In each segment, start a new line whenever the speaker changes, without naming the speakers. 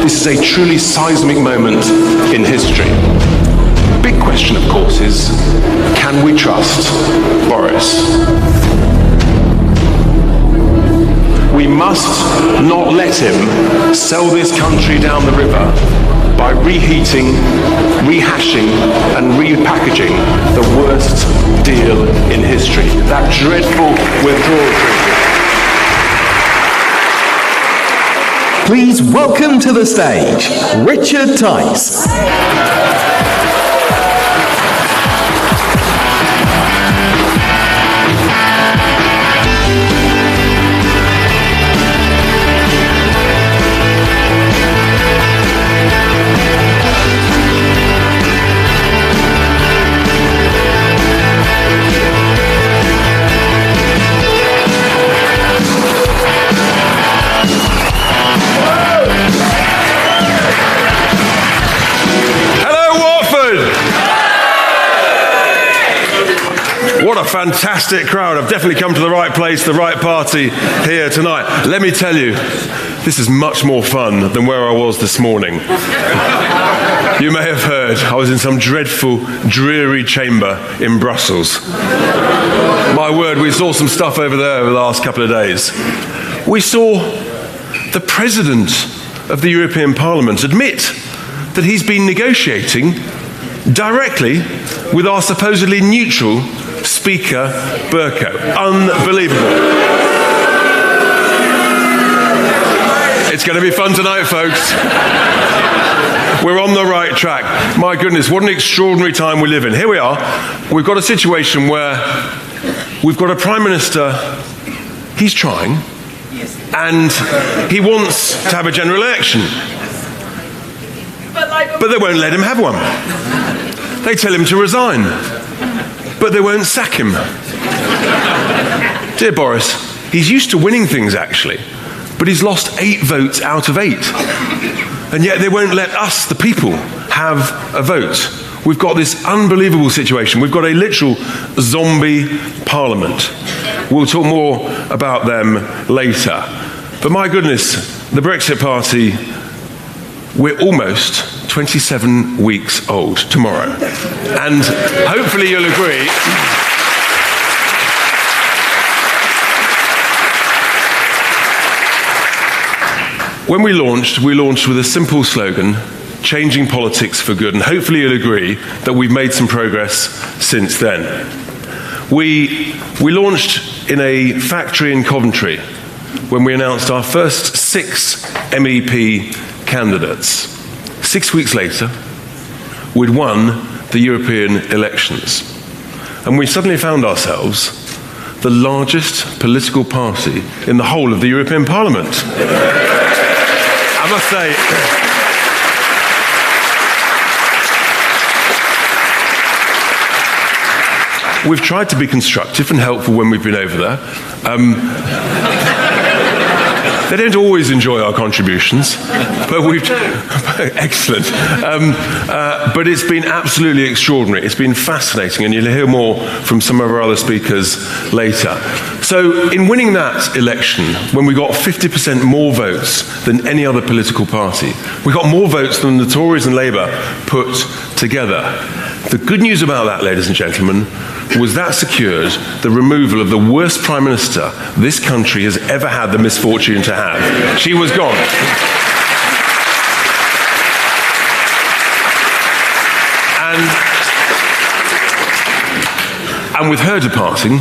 This is a truly seismic moment in history. The big question, of course, is can we trust Boris? We must not let him sell this country down the river by reheating, rehashing and repackaging the worst deal in history, that dreadful withdrawal treaty.
Please welcome to the stage, Richard Tice.
What a fantastic crowd. I've definitely come to the right place, the right party here tonight. Let me tell you, this is much more fun than where I was this morning. You may have heard I was in some dreadful, dreary chamber in Brussels. My word, we saw some stuff over there over the last couple of days. We saw the President of the European Parliament admit that he's been negotiating directly with our supposedly neutral Speaker Bercow. Unbelievable. It's going to be fun tonight, folks. We're on the right track. My goodness, what an extraordinary time we live in. Here we are. We've got a situation where we've got a Prime Minister, he's trying, and he wants to have a general election. But they won't let him have one. They tell him to resign. But they won't sack him. Dear Boris, he's used to winning things, actually, but he's lost 8 votes out of 8. And yet they won't let us, the people, have a vote. We've got this unbelievable situation. We've got a literal zombie parliament. We'll talk more about them later. But my goodness, the Brexit Party, we're almost 27 weeks old tomorrow. And hopefully you'll agree. When we launched with a simple slogan, changing politics for good. And hopefully you'll agree that we've made some progress since then. We launched in a factory in Coventry when we announced our first 6 MEP candidates. 6 weeks later, we'd won the European elections. And we suddenly found ourselves the largest political party in the whole of the European Parliament. I must say, we've tried to be constructive and helpful when we've been over there. They don't always enjoy our contributions, but we've excellent. But it's been absolutely extraordinary. It's been fascinating, and you'll hear more from some of our other speakers later. So, in winning that election, when we got 50% more votes than any other political party, we got more votes than the Tories and Labour put together. The good news about that, ladies and gentlemen, was that secured the removal of the worst Prime Minister this country has ever had the misfortune to have. She was gone. And with her departing,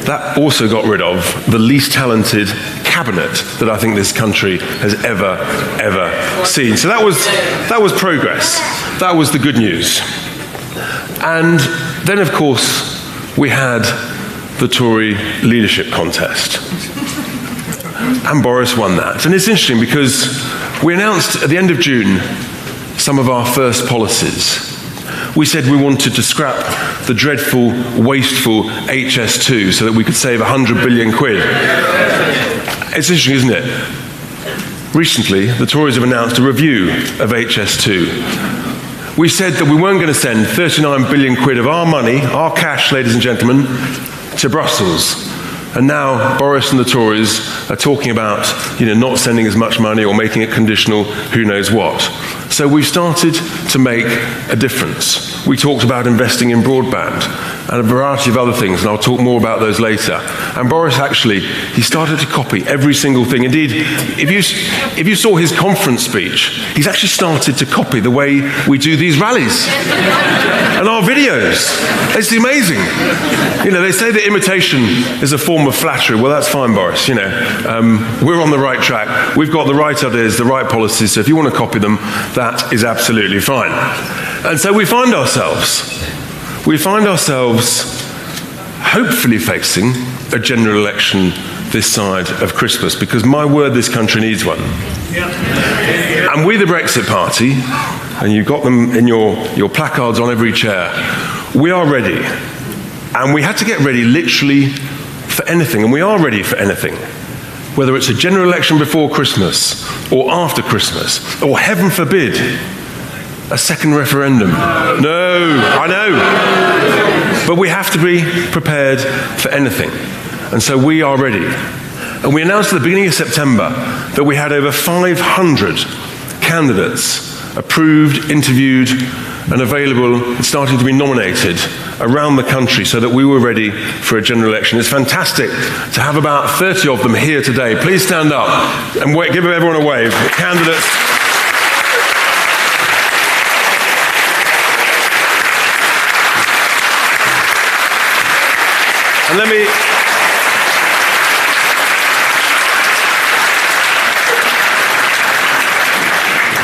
that also got rid of the least talented cabinet that I think this country has ever seen. So that was progress. That was the good news. And then, of course, we had the Tory leadership contest. And Boris won that. And it's interesting because we announced at the end of June some of our first policies. We said we wanted to scrap the dreadful, wasteful HS2 so that we could save 100 billion quid. It's interesting, isn't it? Recently, the Tories have announced a review of HS2. We said that we weren't going to send 39 billion quid of our money, our cash, ladies and gentlemen, to Brussels. And now Boris and the Tories are talking about, not sending as much money or making it conditional, who knows what. So we've started to make a difference. We talked about investing in broadband and a variety of other things, and I'll talk more about those later. And Boris he started to copy every single thing. Indeed, if you saw his conference speech, he's actually started to copy the way we do these rallies and our videos. It's amazing. They say that imitation is a form of flattery. Well, that's fine, Boris. We're on the right track. We've got the right ideas, the right policies. So if you want to copy them, that is absolutely fine. And so we find ourselves hopefully facing a general election this side of Christmas, because my word, this country needs one. And we, the Brexit Party, and you've got them in your placards on every chair, we are ready. And we had to get ready literally for anything, and we are ready for anything. Whether it's a general election before Christmas, or after Christmas, or heaven forbid, a second referendum. No, I know. But we have to be prepared for anything. And so we are ready. And we announced at the beginning of September that we had over 500 candidates approved, interviewed, and available, and starting to be nominated around the country so that we were ready for a general election. It's fantastic to have about 30 of them here today. Please stand up and give everyone a wave. Candidates.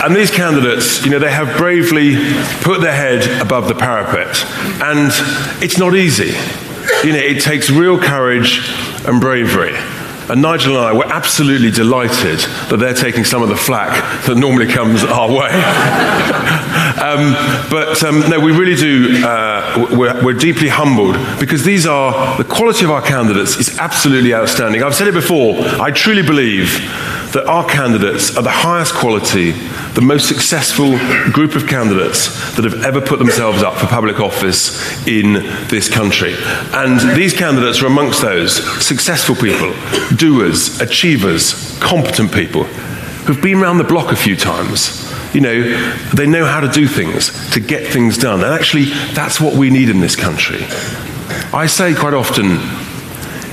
And these candidates, they have bravely put their head above the parapet. And it's not easy. It takes real courage and bravery. And Nigel and I were absolutely delighted that they're taking some of the flack that normally comes our way. No, we really do, we're deeply humbled, because the quality of our candidates is absolutely outstanding. I've said it before, I truly believe that our candidates are the highest quality, the most successful group of candidates that have ever put themselves up for public office in this country. And these candidates are amongst those successful people, doers, achievers, competent people who've been around the block a few times. They know how to do things, to get things done. And actually, that's what we need in this country. I say quite often,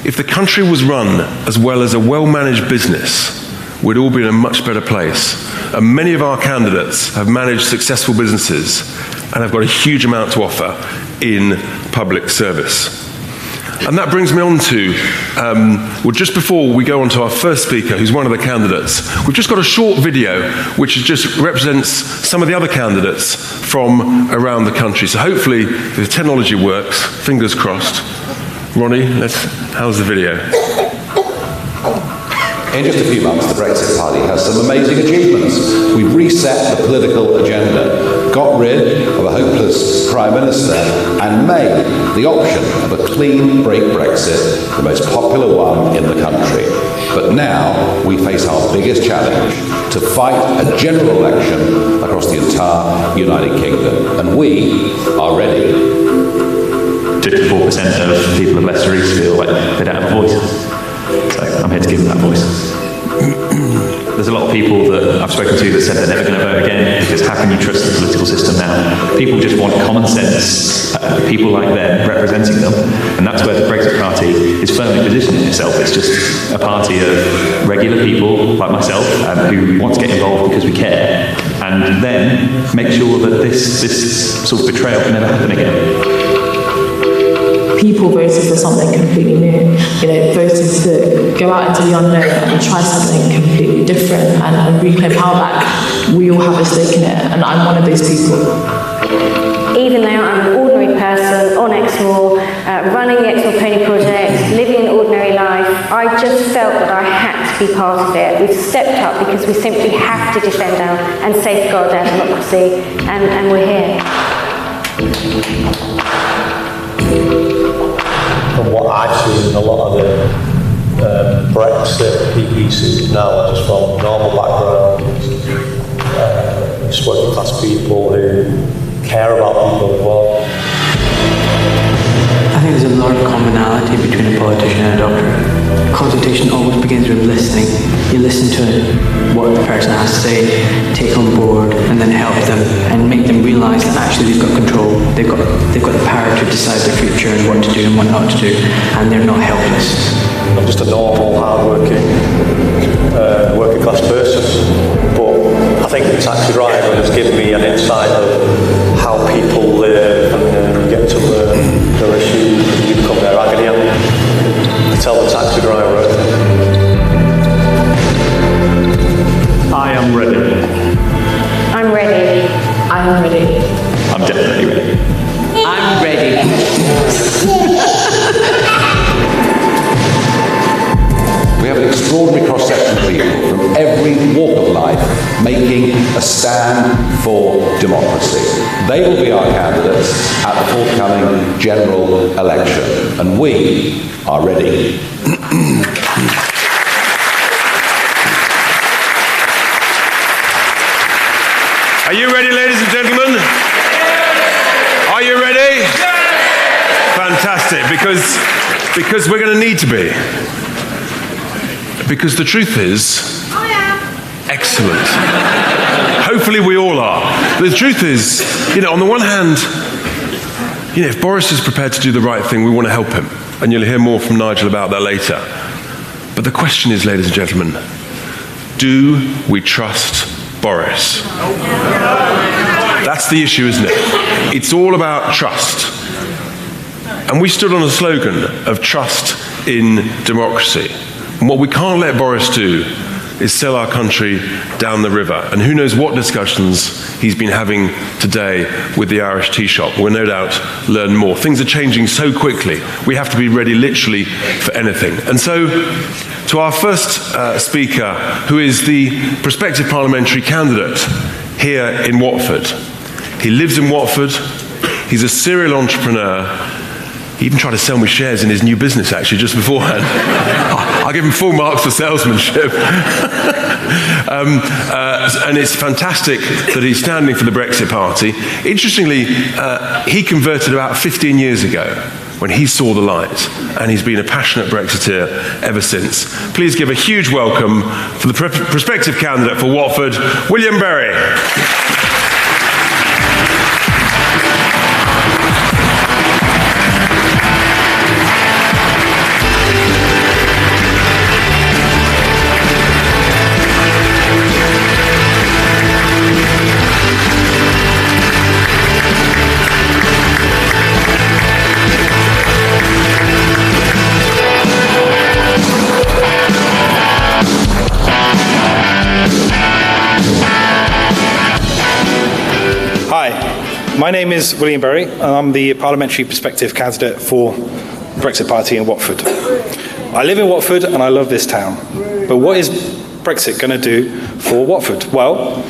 if the country was run as well as a well-managed business, we'd all be in a much better place. And many of our candidates have managed successful businesses and have got a huge amount to offer in public service. And that brings me on to, just before we go on to our first speaker, who's one of the candidates, we've just got a short video which just represents some of the other candidates from around the country. So hopefully, if the technology works, fingers crossed. Ronnie, how's the video?
In just a few months, the Brexit Party has some amazing achievements. We've reset the political agenda, got rid of a hopeless Prime Minister, and made the option of a clean break Brexit the most popular one in the country. But now we face our biggest challenge, to fight a general election across the entire United Kingdom. And we are ready.
54% of people of Leicester East feel like they don't have a voice. So I'm here to give them that voice. There's a lot of people that I've spoken to that said they're never going to vote again, because how can you trust the political system now? People just want common sense, people like them representing them, and that's where the Brexit Party is firmly positioning itself. It's just a party of regular people like myself who want to get involved because we care, and then make sure that this sort of betrayal can never happen again.
People voted for something completely new, voted to go out into the unknown and try something completely different and reclaim power back. We all have a stake in it, and I'm one of those people.
Even though I'm an ordinary person on Exmoor, running the Exmoor Pony Project, living an ordinary life, I just felt that I had to be part of it. We've stepped up because we simply have to defend and safeguard our democracy, and we're here.
From what I've seen, a lot of the Brexit PPCs now are just from normal backgrounds, just working class people who care about people involved.
I think there's a lot of commonality between a politician and a doctor. the power to decide their future and what to do and what not to do, and they're not helpless.
I'm just a normal, hard-working, working-class person, but I think the taxi driver has given me an insight of how people live, and you get to learn their issues, and you become their agony aunt. I tell the taxi driver, I am ready.
I'm ready.
I'm ready.
I'm definitely ready.
I'm ready.
We have an extraordinary cross-section of people from every walk of life making a stand for democracy. They will be our candidates at the forthcoming general election, and we are ready.
Are you ready, ladies and gentlemen? Are you ready? Fantastic, because we're going to need to be. Because the truth is, excellent. Hopefully we all are. The truth is, on the one hand, if Boris is prepared to do the right thing, we want to help him. And you'll hear more from Nigel about that later. But the question is, ladies and gentlemen, do we trust Boris? That's the issue, isn't it? It's all about trust. And we stood on a slogan of trust in democracy. And what we can't let Boris do is sell our country down the river. And who knows what discussions he's been having today with the Irish tea shop. We'll no doubt learn more. Things are changing so quickly. We have to be ready literally for anything. And so, to our first speaker, who is the prospective parliamentary candidate here in Watford. He lives in Watford. He's a serial entrepreneur. He even tried to sell me shares in his new business, actually, just beforehand. I'll give him full marks for salesmanship. And it's fantastic that he's standing for the Brexit Party. Interestingly, he converted about 15 years ago when he saw the light, and he's been a passionate Brexiteer ever since. Please give a huge welcome for the prospective candidate for Watford, William Berry.
My name is William Berry, and I'm the parliamentary prospective candidate for the Brexit Party in Watford. I live in Watford and I love this town. But what is Brexit going to do for Watford? Well,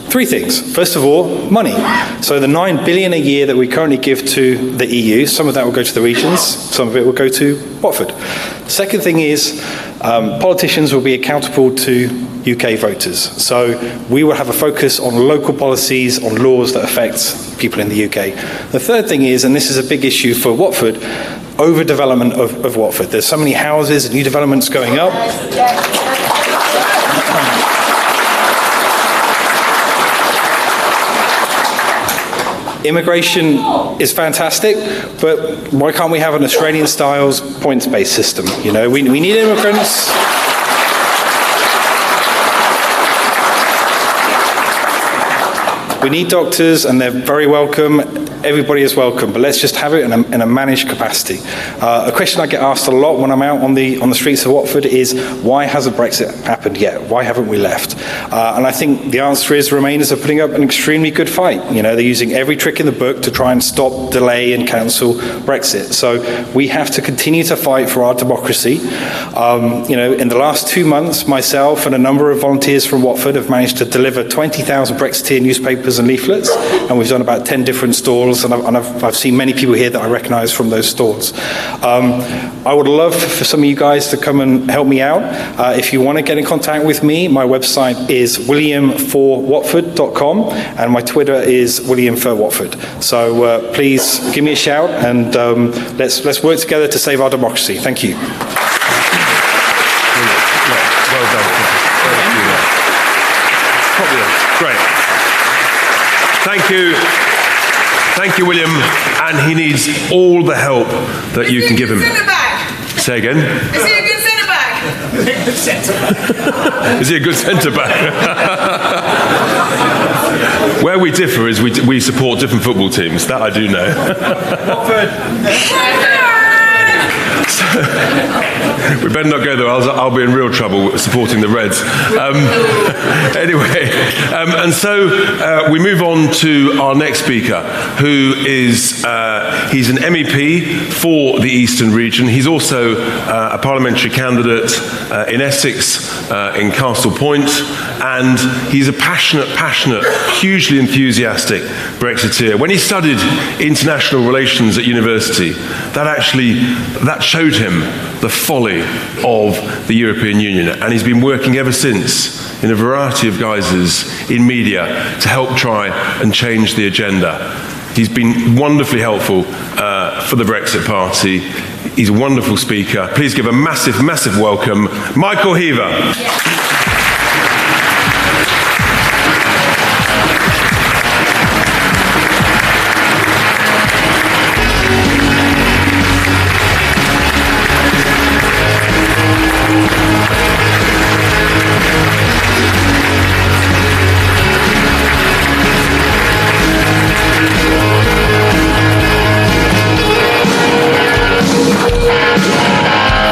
three things. First of all, money. So the $9 billion a year that we currently give to the EU, some of that will go to the regions, some of it will go to Watford. The second thing is politicians will be accountable to UK voters. So we will have a focus on local policies, on laws that affect people in the UK. The third thing is, and this is a big issue for Watford, overdevelopment of Watford. There's so many houses and new developments going up. Immigration is fantastic, but why can't we have an Australian-style points-based system? We need immigrants. We need doctors, and they're very welcome. Everybody is welcome, but let's just have it in a managed capacity. A question I get asked a lot when I'm out on the streets of Watford is, why hasn't Brexit happened yet? Why haven't we left? And I think the answer is Remainers are putting up an extremely good fight. They're using every trick in the book to try and stop, delay, and cancel Brexit. So we have to continue to fight for our democracy. In the last 2 months, myself and a number of volunteers from Watford have managed to deliver 20,000 Brexiteer newspapers and leaflets, and we've done about 10 different stalls, and I've seen many people here that I recognise from those stalls. I would love for some of you guys to come and help me out. If you want to get in contact with me, my website is williamforwatford.com, and my Twitter is williamforwatford. So please give me a shout, and let's work together to save our democracy. Thank you.
Well done. Great. Thank you. Thank you, William. And he needs all the help that you can give him. Say again?
Is he a good centre-back?
Is he a good centre-back? Where we differ is we support different football teams. That I do know. We better not go there. I'll be in real trouble supporting the Reds. Anyway, and so we move on to our next speaker, who is he's an MEP for the Eastern region. He's also a parliamentary candidate in Essex, in Castle Point, and he's a passionate, hugely enthusiastic Brexiteer. When he studied international relations at university, that showed him the folly of the European Union, and he's been working ever since in a variety of guises in media to help try and change the agenda. He's been wonderfully helpful for the Brexit Party. He's a wonderful speaker. Please give a massive welcome, Michael Heaver.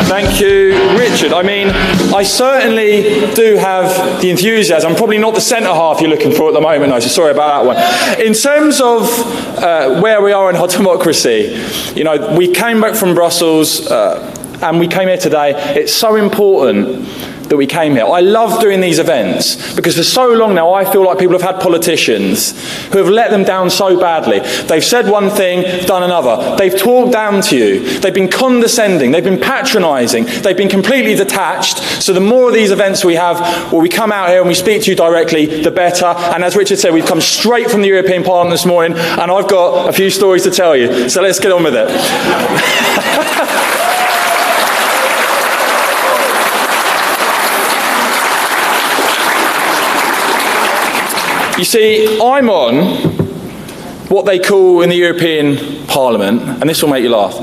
Thank you, Richard. I mean, I certainly do have the enthusiasm. I'm probably not the centre half you're looking for at the moment, Nigel. Sorry about that one. In terms of where we are in our democracy, you know, we came back from Brussels and we came here today. It's so important that we came here. I love doing these events because for so long now I feel like people have had politicians who have let them down so badly. They've said one thing, done another. They've talked down to you. They've been condescending. They've been patronising. They've been completely detached. So the more of these events we have where we come out here and we speak to you directly, the better. And as Richard said, we've come straight from the European Parliament this morning and I've got a few stories to tell you. So let's get on with it. You see, I'm on what they call in the European Parliament, and this will make you laugh,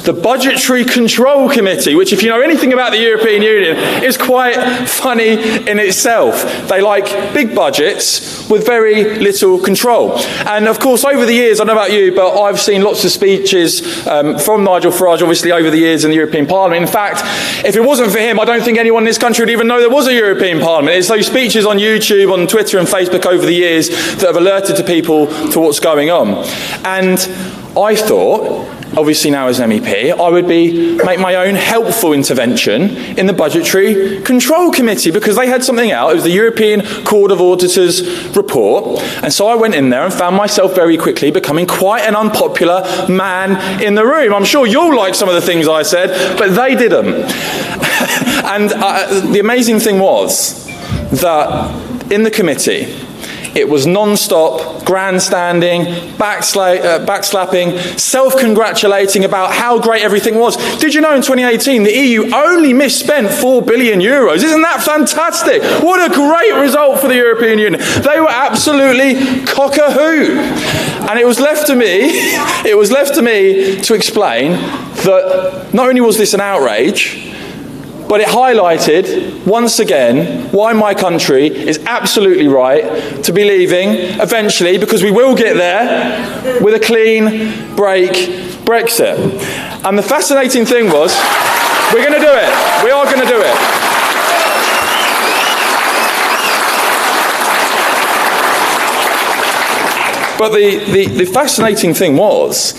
the Budgetary Control Committee, which if you know anything about the European Union, is quite funny in itself. They like big budgets with very little control. And of course, over the years, I don't know about you, but I've seen lots of speeches from Nigel Farage, obviously, over the years in the European Parliament. In fact, if it wasn't for him, I don't think anyone in this country would even know there was a European Parliament. It's those speeches on YouTube, on Twitter and Facebook over the years that have alerted to people to what's going on. And I thought, obviously now as an MEP, I would make my own helpful intervention in the Budgetary Control Committee because they had something out. It was the European Court of Auditors report. And so I went in there and found myself very quickly becoming quite an unpopular man in the room. I'm sure you'll like some of the things I said, but they didn't. And the amazing thing was that in the committee, it was non-stop grandstanding, backslapping, self-congratulating about how great everything was. Did you know in 2018 the EU only misspent €4 billion? Isn't that fantastic? What a great result for the European Union. They were absolutely cock-a-hoo. And it was left to me to explain that not only was this an outrage, but it highlighted, once again, why my country is absolutely right to be leaving, eventually, because we will get there, with a clean break Brexit. And the fascinating thing was, we're going to do it. We are going to do it. But the fascinating thing was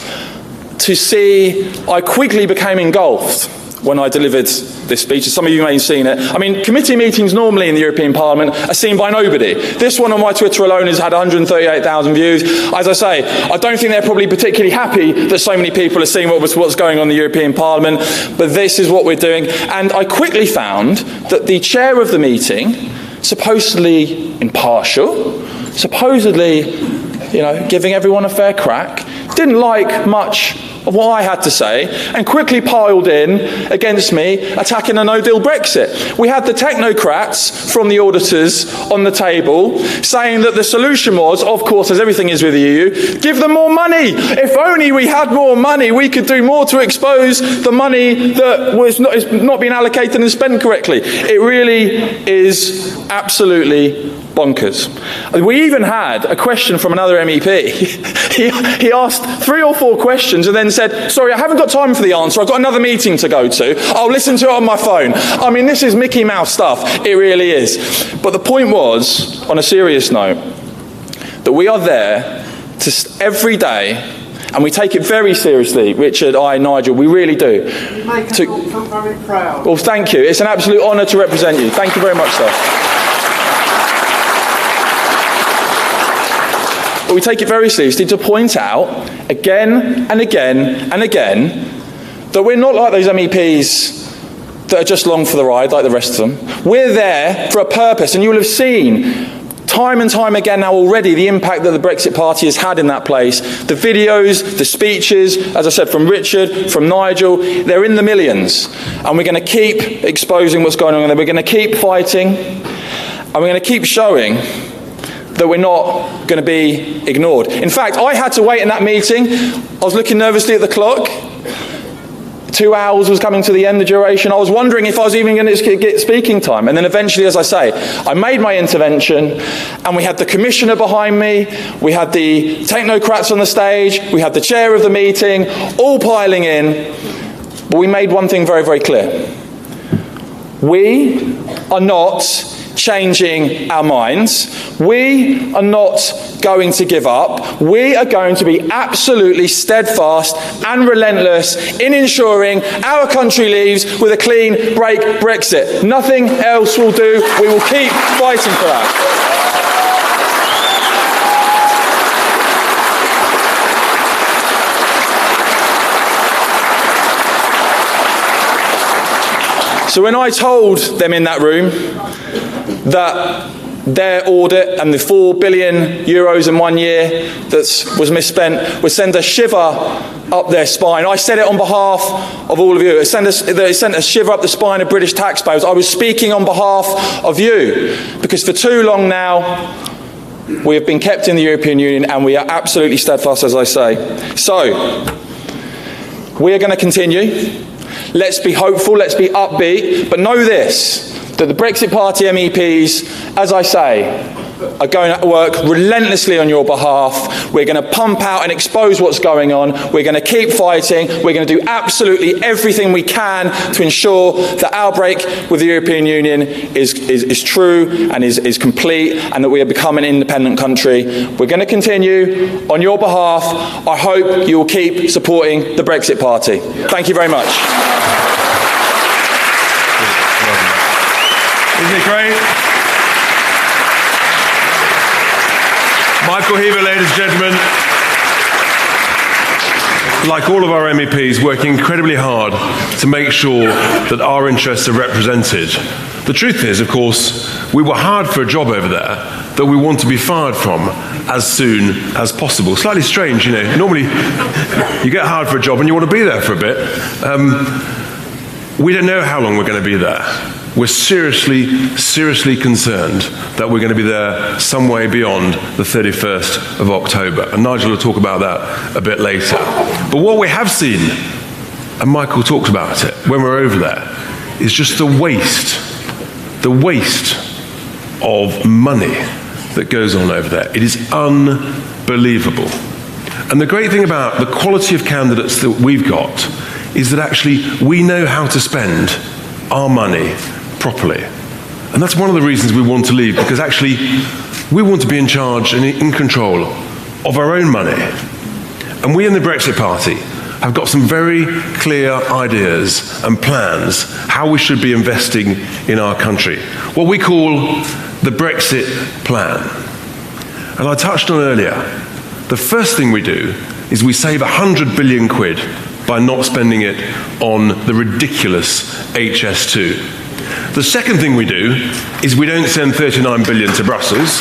to see I quickly became engulfed when I delivered this speech. Some of you may have seen it. I mean, committee meetings normally in the European Parliament are seen by nobody. This one on my Twitter alone has had 138,000 views. As I say, I don't think they're probably particularly happy that so many people are seeing what's going on in the European Parliament, but this is what we're doing. And I quickly found that the chair of the meeting, supposedly impartial, supposedly, giving everyone a fair crack, didn't like much of what I had to say and quickly piled in against me, attacking a no-deal Brexit. We had the technocrats from the auditors on the table saying that the solution was, of course, as everything is with the EU, give them more money. If only we had more money, we could do more to expose the money that is not being allocated and spent correctly. It really is absolutely bonkers. We even had a question from another MEP. He asked 3 or 4 questions and then said, sorry, I haven't got time for the answer. I've got another meeting to go to. I'll listen to it on my phone. I mean, this is Mickey Mouse stuff. It really is. But the point was, on a serious note, that we are there to every day, and we take it very seriously, Richard, Nigel, we really do.
You make us all feel very proud.
Well, thank you. It's an absolute honour to represent you. Thank you very much, sir. But we take it very seriously to point out again and again and again that we're not like those MEPs that are just along for the ride like the rest of them. We're there for a purpose, and you will have seen time and time again now already the impact that the Brexit Party has had in that place. The videos, the speeches, as I said, from Richard, from Nigel, they're in the millions. And we're going to keep exposing what's going on there. We're going to keep fighting, and we're going to keep showing that we're not going to be ignored. In fact, I had to wait in that meeting. I was looking nervously at the clock. 2 hours was coming to the end, the duration. I was wondering if I was even going to get speaking time. And then eventually, as I say, I made my intervention, and we had the commissioner behind me, we had the technocrats on the stage, we had the chair of the meeting, all piling in. But we made one thing very, very clear. We are not changing our minds. We are not going to give up. We are going to be absolutely steadfast and relentless in ensuring our country leaves with a clean break Brexit. Nothing else will do. We will keep fighting for that. So when I told them in that room that their audit and the €4 billion in 1 year that was misspent would send a shiver up their spine, I said it on behalf of all of you. It sent a shiver up the spine of British taxpayers. I was speaking on behalf of you, because for too long now we have been kept in the European Union, and we are absolutely steadfast, as I say. So we are going to continue. Let's be hopeful, let's be upbeat, but know this, that the Brexit Party MEPs, as I say, are going to work relentlessly on your behalf. We're going to pump out and expose what's going on. We're going to keep fighting. We're going to do absolutely everything we can to ensure that our break with the European Union is true and is complete, and that we have become an independent country. We're going to continue on your behalf. I hope you will keep supporting the Brexit Party. Thank you very much.
Isn't it great? Michael Heaver, ladies and gentlemen, like all of our MEPs, working incredibly hard to make sure that our interests are represented. The truth is, of course, we were hired for a job over there that we want to be fired from as soon as possible. Slightly strange, you know. Normally, you get hired for a job and you want to be there for a bit. We don't know how long we're going to be there. We're seriously concerned that we're going to be there some way beyond the 31st of October. And Nigel will talk about that a bit later. But what we have seen, and Michael talked about it when we're over there, is just the waste of money that goes on over there. It is unbelievable. And the great thing about the quality of candidates that we've got is that actually we know how to spend our money properly. And that's one of the reasons we want to leave, because actually we want to be in charge and in control of our own money. And we in the Brexit Party have got some very clear ideas and plans how we should be investing in our country. What we call the Brexit plan. And I touched on earlier, the first thing we do is we save 100 billion quid by not spending it on the ridiculous HS2. The second thing we do is we don't send 39 billion to Brussels.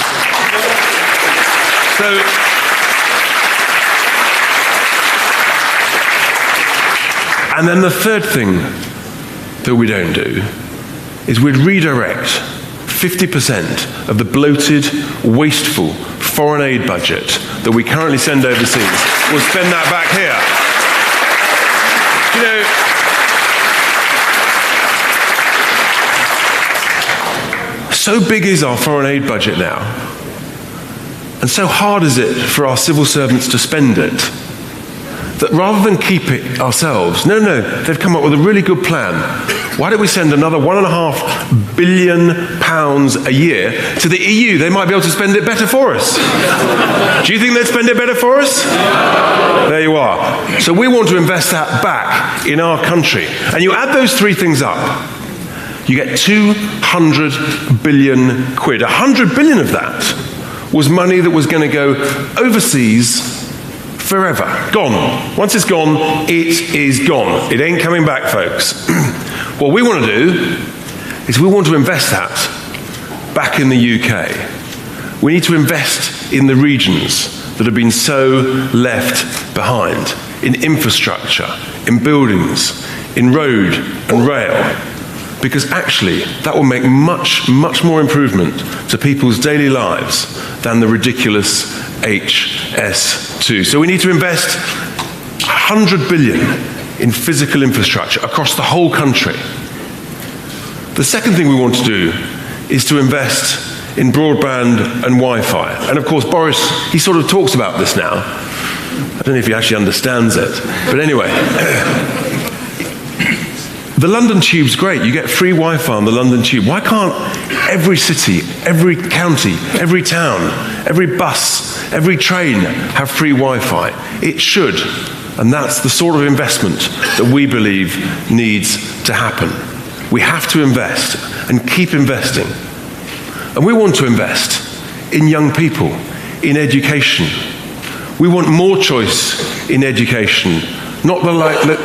And then the third thing that we don't do is we'd redirect 50% of the bloated, wasteful foreign aid budget that we currently send overseas. We'll spend that back here. You know, so big is our foreign aid budget now, and so hard is it for our civil servants to spend it, that rather than keep it ourselves, they've come up with a really good plan. Why don't we send another £1.5 billion a year to the EU? They might be able to spend it better for us. Do you think they'd spend it better for us? There you are. So we want to invest that back in our country. And you add those three things up, you get 200 billion quid. 100 billion of that was money that was going to go overseas forever. Gone. Once it's gone, it is gone. It ain't coming back, folks. What we want to do is we want to invest that back in the UK. We need to invest in the regions that have been so left behind, in infrastructure, in buildings, in road and rail, because actually that will make much, much more improvement to people's daily lives than the ridiculous HS2. So we need to invest 100 billion in physical infrastructure across the whole country. The second thing we want to do is to invest in broadband and Wi-Fi. And of course, Boris, he sort of talks about this now. I don't know if he actually understands it. But anyway, the London Tube's great. You get free Wi-Fi on the London Tube. Why can't every city, every county, every town, every bus, every train have free Wi-Fi? It should. And that's the sort of investment that we believe needs to happen. We have to invest and keep investing. And we want to invest in young people, in education. We want more choice in education, not the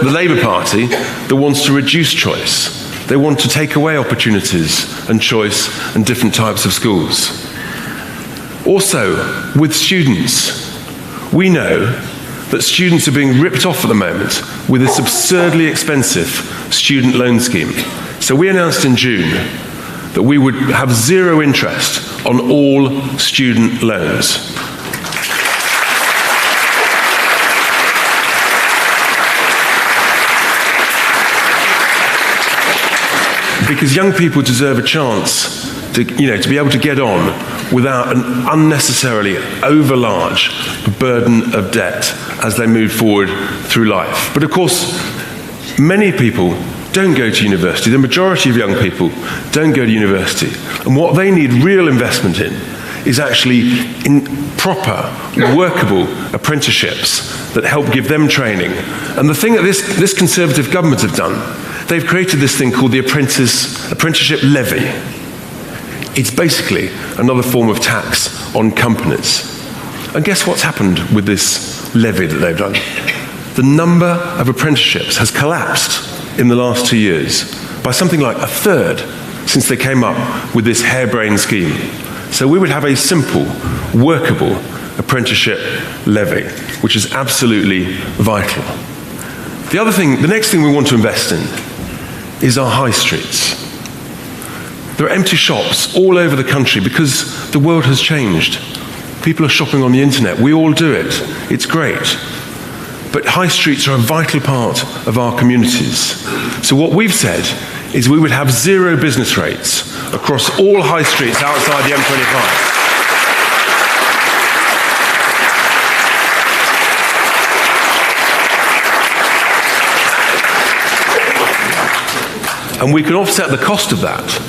Labour Party that wants to reduce choice. They want to take away opportunities and choice and different types of schools. Also, with students, we know that students are being ripped off at the moment with this absurdly expensive student loan scheme. So we announced in June that we would have zero interest on all student loans. Because young people deserve a chance to be able to get on without an unnecessarily overlarge burden of debt as they move forward through life. But of course, many people don't go to university. The majority of young people don't go to university. And what they need real investment in is actually in proper, workable apprenticeships that help give them training. And the thing that this Conservative government have done, they've created this thing called the apprenticeship levy. It's basically another form of tax on companies. And guess what's happened with this levy that they've done? The number of apprenticeships has collapsed in the last 2 years by something like a third since they came up with this harebrained scheme. So we would have a simple, workable apprenticeship levy, which is absolutely vital. The next thing we want to invest in is our high streets. There are empty shops all over the country because the world has changed. People are shopping on the internet. We all do it. It's great. But high streets are a vital part of our communities. So what we've said is we would have zero business rates across all high streets outside the M25. And we can offset the cost of that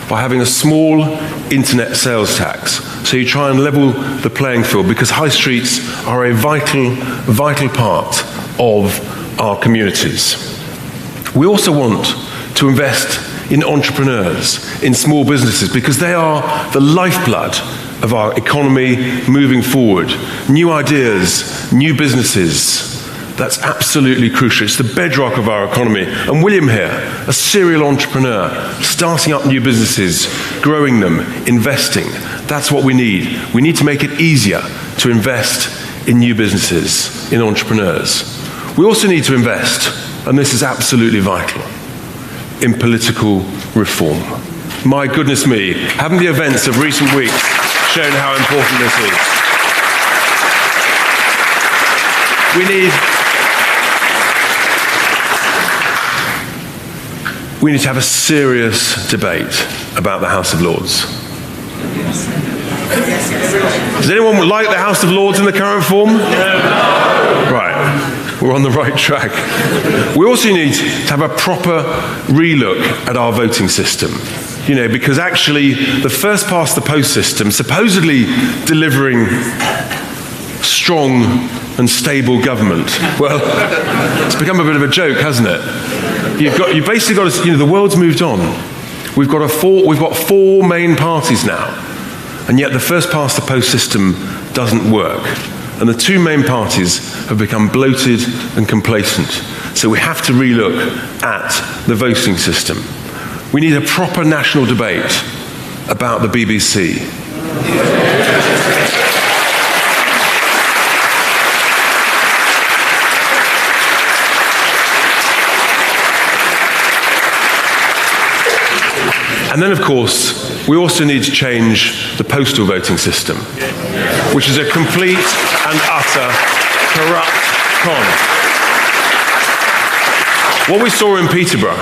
by having a small internet sales tax. So you try and level the playing field because high streets are a vital part of our communities. We also want to invest in entrepreneurs, in small businesses, because they are the lifeblood of our economy moving forward. New ideas, new businesses. That's absolutely crucial. It's the bedrock of our economy. And William here, a serial entrepreneur, starting up new businesses, growing them, investing. That's what we need. We need to make it easier to invest in new businesses, in entrepreneurs. We also need to invest and this is absolutely vital, in political reform. My goodness me, haven't the events of recent weeks shown how important this is? We need to have a serious debate about the House of Lords. Does anyone like the House of Lords in the current form? No. Right, we're on the right track. We also need to have a proper relook at our voting system. You know, because actually the first past the post system, supposedly delivering strong and stable government, well, it's become a bit of a joke, hasn't it? You've basically got to, the world's moved on. We've got four main parties now, and yet the first past the post system doesn't work. And the two main parties have become bloated and complacent. So we have to relook at the voting system. We need a proper national debate about the BBC. And then, of course, we also need to change the postal voting system, which is a complete and utter corrupt con. What we saw in Peterborough,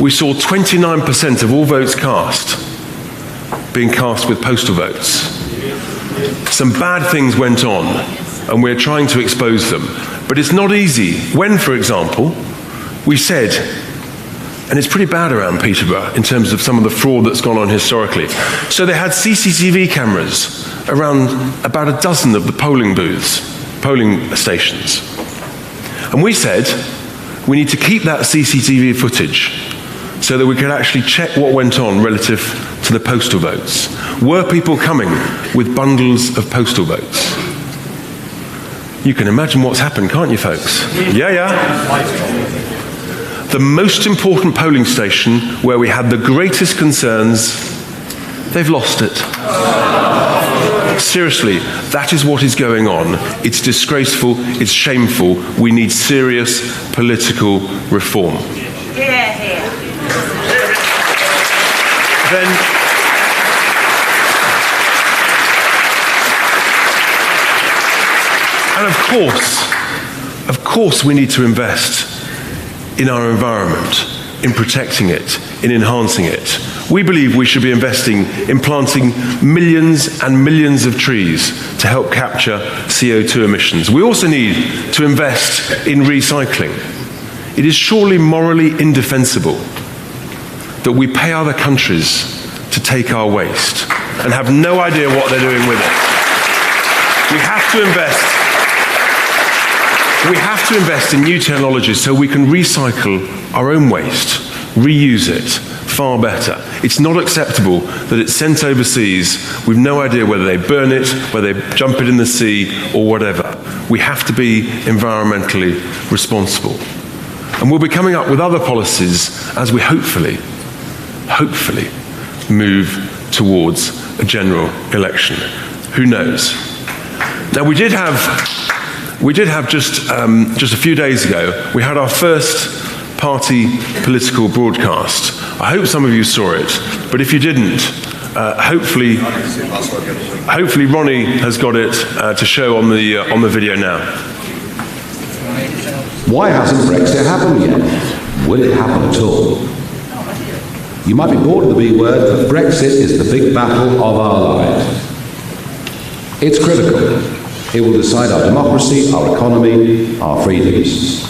we saw 29% of all votes cast being cast with postal votes. Some bad things went on, and we're trying to expose them. But it's not easy. When, for example, we said, and it's pretty bad around Peterborough in terms of some of the fraud that's gone on historically. So they had CCTV cameras around about a dozen of the polling booths, polling stations. And we said, we need to keep that CCTV footage so that we can actually check what went on relative to the postal votes. Were people coming with bundles of postal votes? You can imagine what's happened, can't you, folks? Yeah. The most important polling station where we had the greatest concerns, they've lost it. Seriously, that is what is going on. It's disgraceful, it's shameful. We need serious political reform. And of course we need to invest in our environment, in protecting it, in enhancing it. We believe we should be investing in planting millions and millions of trees to help capture CO2 emissions. We also need to invest in recycling. It is surely morally indefensible that we pay other countries to take our waste and have no idea what they're doing with it. We have to invest in new technologies so we can recycle our own waste, reuse it far better. It's not acceptable that it's sent overseas. We've no idea whether they burn it, whether they jump it in the sea, or whatever. We have to be environmentally responsible. And we'll be coming up with other policies as we hopefully move towards a general election. Who knows? Now, we did have just a few days ago, we had our first party political broadcast. I hope some of you saw it, but if you didn't, hopefully Ronnie has got it to show on the video now.
Why hasn't Brexit happened yet? Will it happen at all? You might be bored of the B word, but Brexit is the big battle of our lives. It's critical. It will decide our democracy, our economy, our freedoms.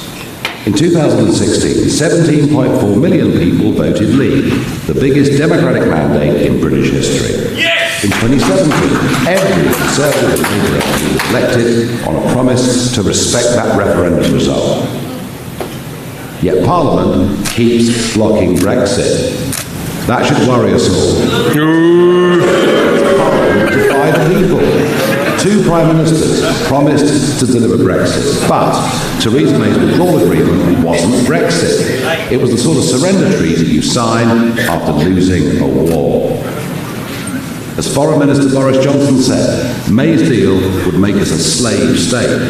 In 2016, 17.4 million people voted Leave, the biggest democratic mandate in British history. Yes! In 2017, every Conservative Labour MP was elected on a promise to respect that referendum result. Yet Parliament keeps blocking Brexit. That should worry us all. Parliament defied the people. 2 Prime Ministers promised to deliver Brexit, but Theresa May's withdrawal agreement wasn't Brexit. It was the sort of surrender treaty you sign after losing a war. As Foreign Minister Boris Johnson said, May's deal would make us a slave state.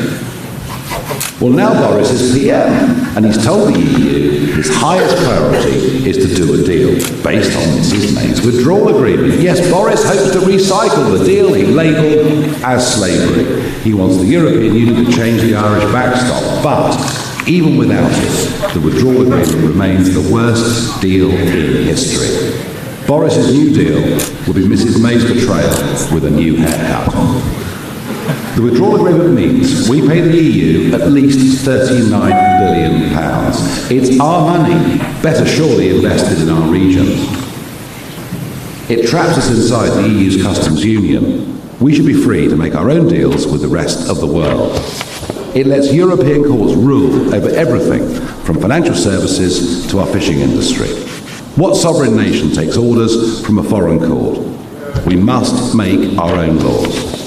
Well, now Boris is PM, and he's told the EU his highest priority is to do a deal based on Mrs May's withdrawal agreement. Yes, Boris hopes to recycle the deal he labelled as slavery. He wants the European Union to change the Irish backstop, but even without it, the withdrawal agreement remains the worst deal in history. Boris's new deal will be Mrs May's betrayal with a new haircut. The withdrawal agreement means we pay the EU at least £39 billion. It's our money, better surely invested in our regions. It traps us inside the EU's customs union. We should be free to make our own deals with the rest of the world. It lets European courts rule over everything from financial services to our fishing industry. What sovereign nation takes orders from a foreign court? We must make our own laws.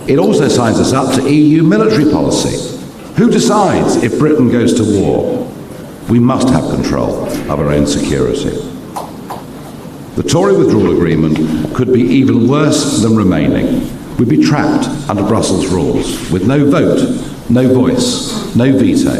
It also signs us up to EU military policy. Who decides if Britain goes to war? We must have control of our own security. The Tory withdrawal agreement could be even worse than remaining. We'd be trapped under Brussels rules, with no vote, no voice, no veto.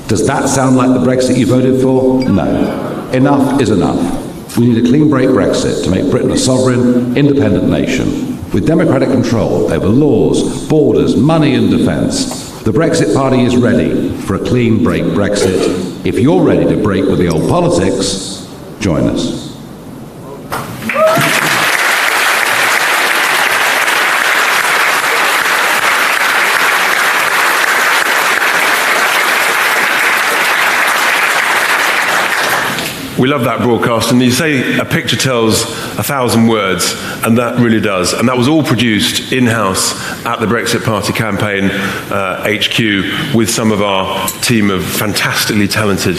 Does that sound like the Brexit you voted for? No. Enough is enough. We need a clean break Brexit to make Britain a sovereign, independent nation, with democratic control over laws, borders, money and defence. The Brexit Party is ready for a clean break Brexit. If you're ready to break with the old politics, join us.
We love that broadcast, and you say a picture tells 1,000 words, and that really does. And that was all produced in-house at the Brexit Party campaign HQ with some of our team of fantastically talented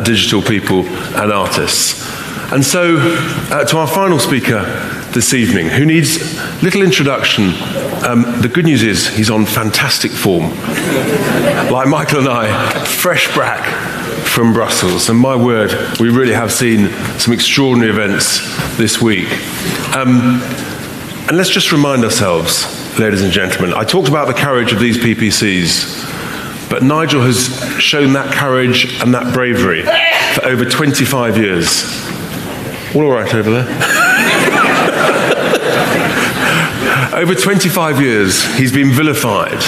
digital people and artists. And so, to our final speaker this evening, who needs little introduction, the good news is he's on fantastic form. Like Michael and I, fresh back from Brussels, and my word, we really have seen some extraordinary events this week. And let's just remind ourselves, ladies and gentlemen, I talked about the courage of these PPCs, but Nigel has shown that courage and that bravery for over 25 years. All right over there? Over 25 years, he's been vilified,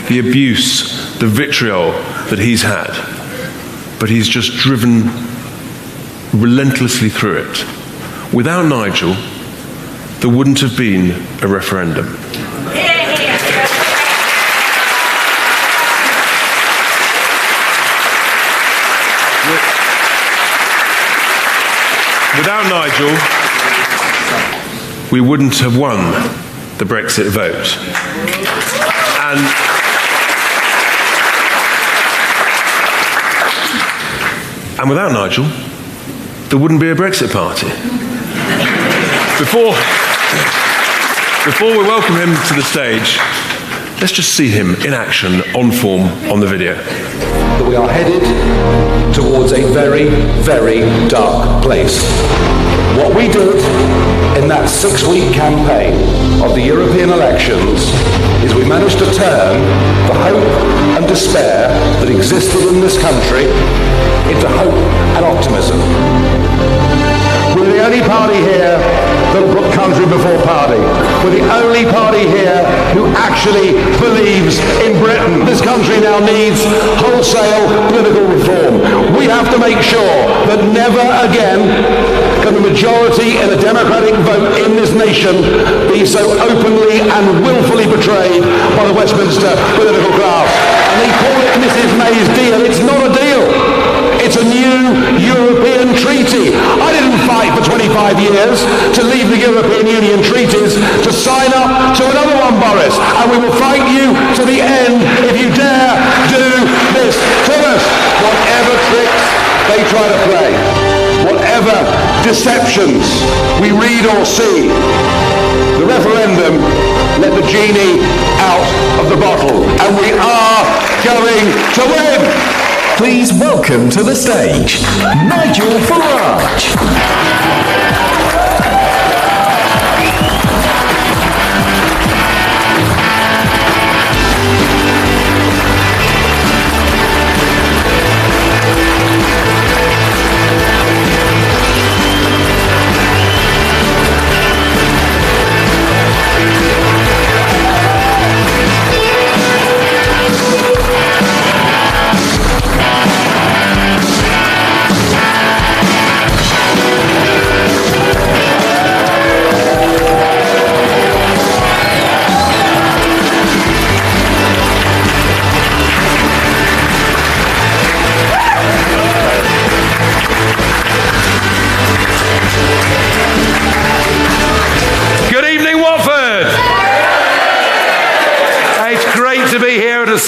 the abuse, the vitriol that he's had. But he's just driven relentlessly through it. Without Nigel, there wouldn't have been a referendum. Without Nigel, we wouldn't have won the Brexit vote. And without Nigel, there wouldn't be a Brexit Party. Before we welcome him to the stage, let's just see him in action, on form, on the video.
That we are headed towards a very, very dark place. What we did in that 6-week campaign of the European elections is we managed to turn the hope and despair that existed in this country into hope and optimism. We're the only party here that put country before party. We're the only party here who actually believes in Britain. This country now needs wholesale political reform. We have to make sure that never again can the majority in a democratic vote in this nation be so openly and willfully betrayed by the Westminster political class. And they call it Mrs May's deal. It's not a deal. It's a new European treaty. I didn't fight for 25 years to leave the European Union treaties to sign up to another one, Boris. And we will fight you to the end if you dare do this to us. Whatever tricks they try to play, whatever deceptions we read or see, the referendum let the genie out of the bottle. And we are going to win.
Please welcome to the stage, Nigel Farage.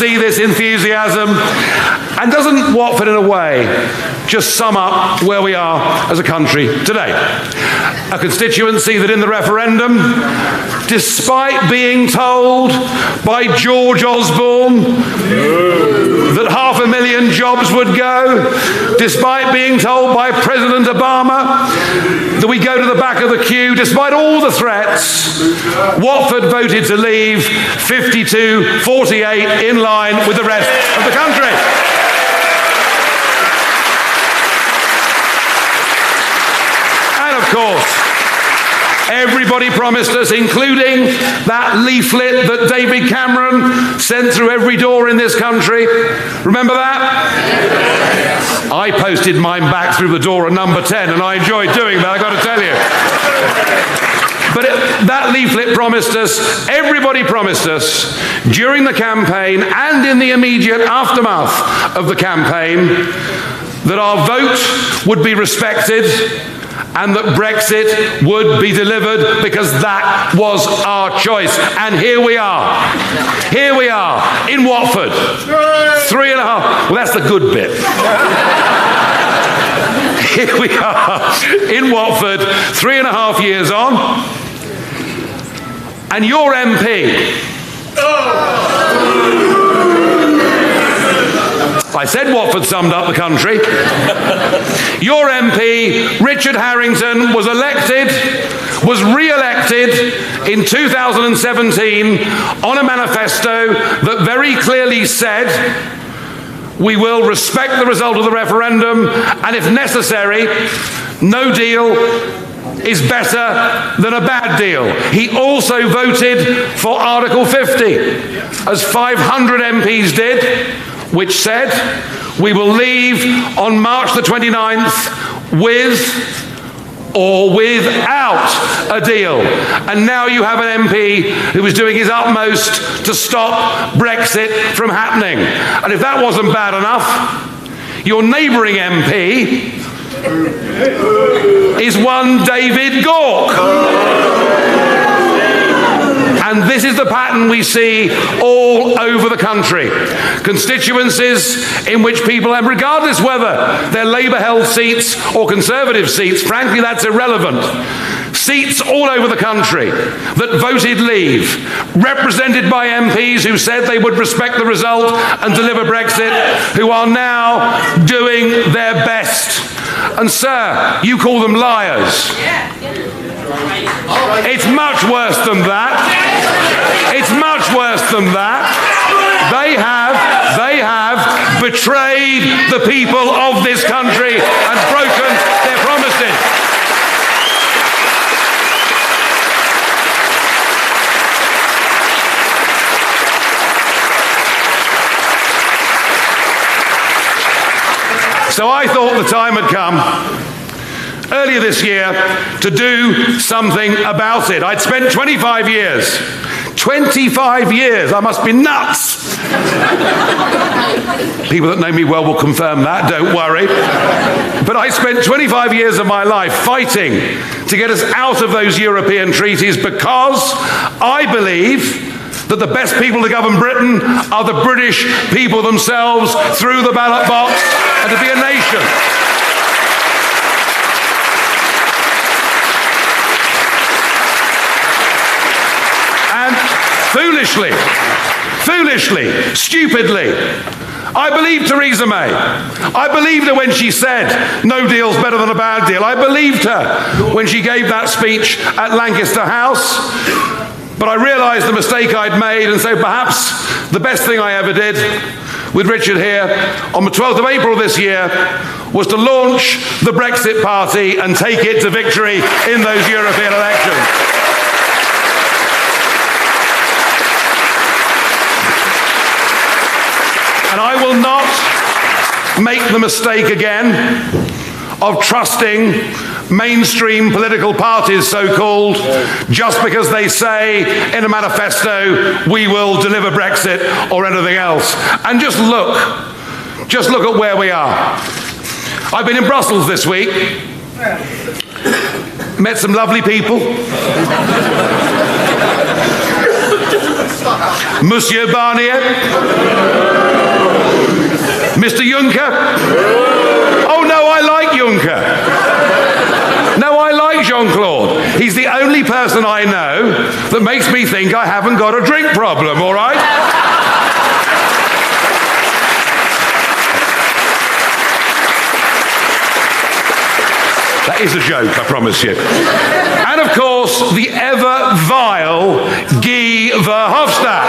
see this enthusiasm? And doesn't Watford, in a way, just sum up where we are as a country today? A constituency that in the referendum, despite being told by George Osborne that 500,000 jobs would go, despite being told by President Obama that we go to the back of the queue, despite all the threats, Watford voted to leave 52-48 in line with the rest of the country. And of course, everybody promised us, including that leaflet that David Cameron sent through every door in this country. Remember that? I posted mine back through the door at number 10, and I enjoyed doing that, I've got to tell you. But that leaflet promised us, everybody promised us, during the campaign and in the immediate aftermath of the campaign, that our vote would be respected and that Brexit would be delivered, because that was our choice. And here we are. Here we are in Watford. 3.5. Well, that's the good bit. Here we are in Watford, 3.5 years on. And your MP... I said Watford summed up the country. Your MP, Richard Harrington, was re-elected in 2017 on a manifesto that very clearly said, we will respect the result of the referendum, and if necessary, no deal is better than a bad deal. He also voted for Article 50, as 500 MPs did, which said we will leave on March the 29th with or without a deal. And now you have an MP who is doing his utmost to stop Brexit from happening. And if that wasn't bad enough, your neighbouring MP is one David Gauke. And this is the pattern we see all over the country. Constituencies in which people, and regardless whether they're Labour-held seats or Conservative seats, frankly that's irrelevant, seats all over the country that voted leave, represented by MPs who said they would respect the result and deliver Brexit, who are now doing their best. And sir, you call them liars. It's much worse than that. It's much worse than that. They have betrayed the people of this country and broken their promises. So I thought the time had come earlier this year to do something about it. I'd spent 25 years. 25 years! I must be nuts! People that know me well will confirm that, don't worry. But I spent 25 years of my life fighting to get us out of those European treaties, because I believe that the best people to govern Britain are the British people themselves through the ballot box, and to be a nation. And foolishly, stupidly, I believed Theresa May. I believed her when she said, no deal's better than a bad deal. I believed her when she gave that speech at Lancaster House. But I realised the mistake I'd made, and so perhaps the best thing I ever did with Richard here on the 12th of April this year was to launch the Brexit Party and take it to victory in those European elections. And I will not make the mistake again of trusting mainstream political parties, so-called, just because they say in a manifesto, we will deliver Brexit or anything else. And just look at where we are. I've been in Brussels this week, met some lovely people.
Monsieur Barnier? Mr. Juncker? Oh no, I like Juncker. No, I like Jean-Claude. He's the only person I know that makes me think I haven't got a drink problem, all right? That is a joke, I promise you. And of course, the ever vile Guy Verhofstadt.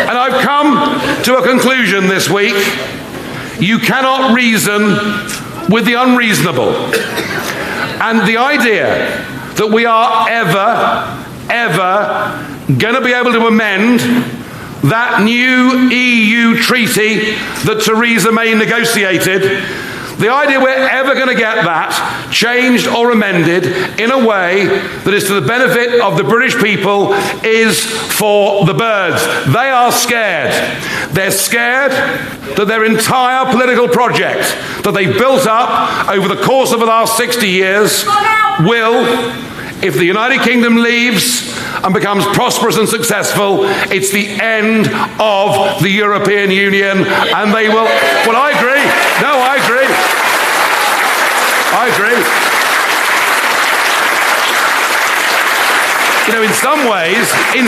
And I've come to a conclusion this week. You cannot reason with the unreasonable. And the idea that we are ever going to be able to amend that new EU treaty that Theresa May negotiated, the idea we're ever going to get that changed or amended in a way that is to the benefit of the British people is for the birds. They are scared. They're scared that their entire political project that they built up over the course of the last 60 years will, if the United Kingdom leaves and becomes prosperous and successful, it's the end of the European Union, and they will... Well, I agree. No, I agree. I agree. You know, in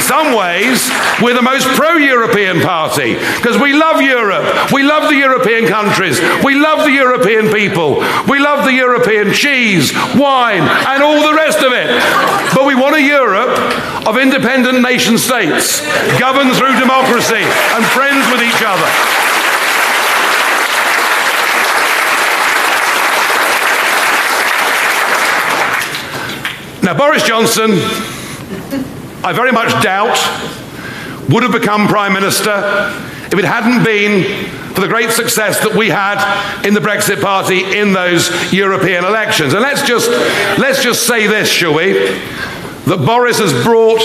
some ways, we're the most pro-European party, because we love Europe. We love the European countries. We love the European people. We love the European cheese, wine, and all the rest of it. But we want a Europe of independent nation states, governed through democracy and friends with each other. Now, Boris Johnson, I very much doubt, would have become Prime Minister if it hadn't been for the great success that we had in the Brexit Party in those European elections. And let's just say this, shall we? That Boris has brought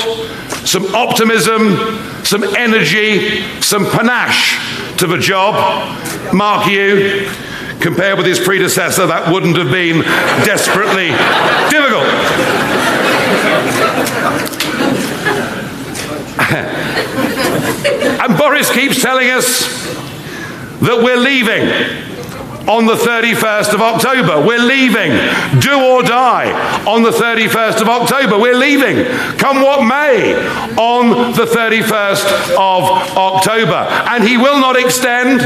some optimism, some energy, some panache to the job. Mark you, compared with his predecessor, that wouldn't have been desperately difficult. And Boris keeps telling us that we're leaving on the 31st of October. We're leaving, do or die, on the 31st of October. We're leaving, come what may, on the 31st of October. And he will not extend.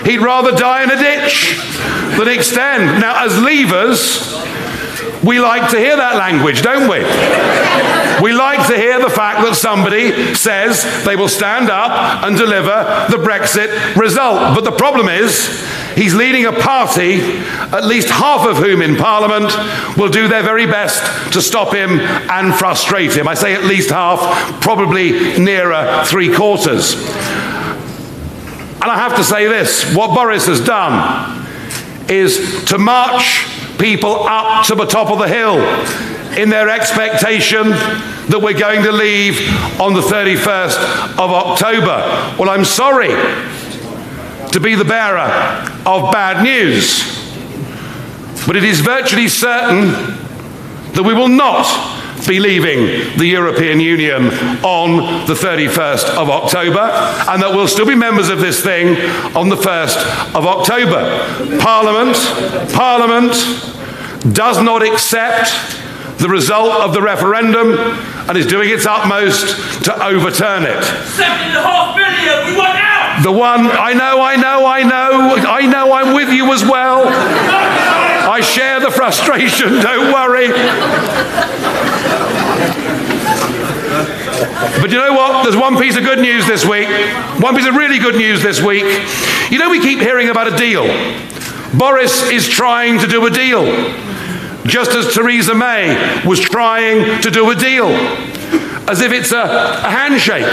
He'd rather die in a ditch than extend. Now, as leavers, we like to hear that language, don't we? We like to hear the fact that somebody says they will stand up and deliver the Brexit result. But the problem is, he's leading a party, at least half of whom in Parliament will do their very best to stop him and frustrate him. I say at least half, probably nearer 3/4. And I have to say this, what Boris has done is to march people up to the top of the hill in their expectation that we're going to leave on the 31st of October. Well, I'm sorry to be the bearer of bad news, but it is virtually certain that we will not be leaving the European Union on the 31st of October, and that we'll still be members of this thing on the 1st of October. Parliament does not accept the result of the referendum and is doing its utmost to overturn it.
7.5 billion, we want out!
The one, I know, I'm with you as well. I share the frustration, don't worry. But you know what? There's one piece of good news this week. One piece of really good news this week. You know, we keep hearing about a deal. Boris is trying to do a deal, just as Theresa May was trying to do a deal, as if it's a handshake,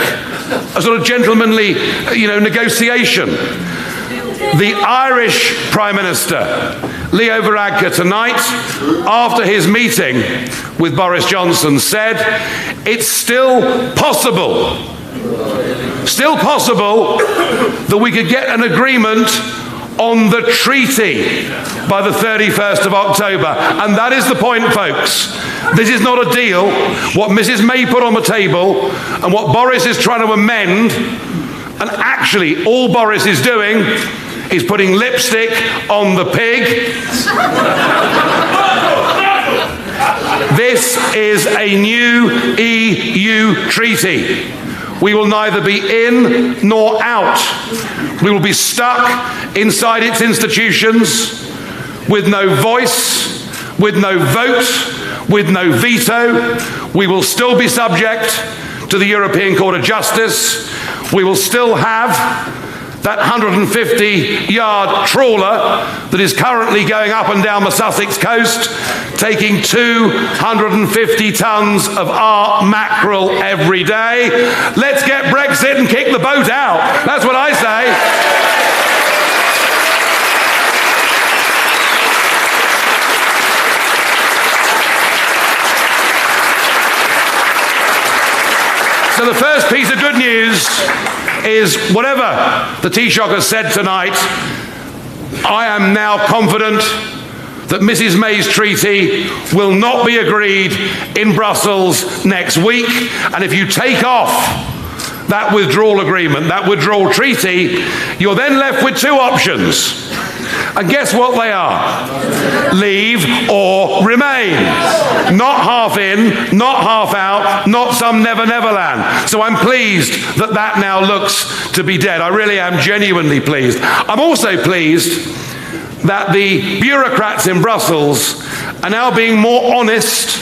a sort of gentlemanly, negotiation. The Irish Prime Minister, Leo Varadkar, tonight, after his meeting with Boris Johnson, said it's still possible that we could get an agreement
on the treaty by the 31st of October. And that is the point, folks. This is not a deal. What Mrs. May put on the table and what Boris is trying to amend, and actually all Boris is doing is putting lipstick on the pig. This is a new EU treaty. We will neither be in nor out. We will be stuck inside its institutions with no voice, with no vote, with no veto. We will still be subject to the European Court of Justice. We will still have that 150-yard trawler that is currently going up and down the Sussex coast, taking 250 tons of our mackerel every day. Let's get Brexit and kick the boat out. That's what I say. So the first piece of good news is whatever the Taoiseach has said tonight, I am now confident that Mrs. May's treaty will not be agreed in Brussels next week. And if you take off that withdrawal agreement, that withdrawal treaty, you're then left with two options. And guess what they are? Leave or remain. Not half in, not half out, not some never never land. So I'm pleased that that now looks to be dead. I really am genuinely pleased. I'm also pleased that the bureaucrats in Brussels are now being more honest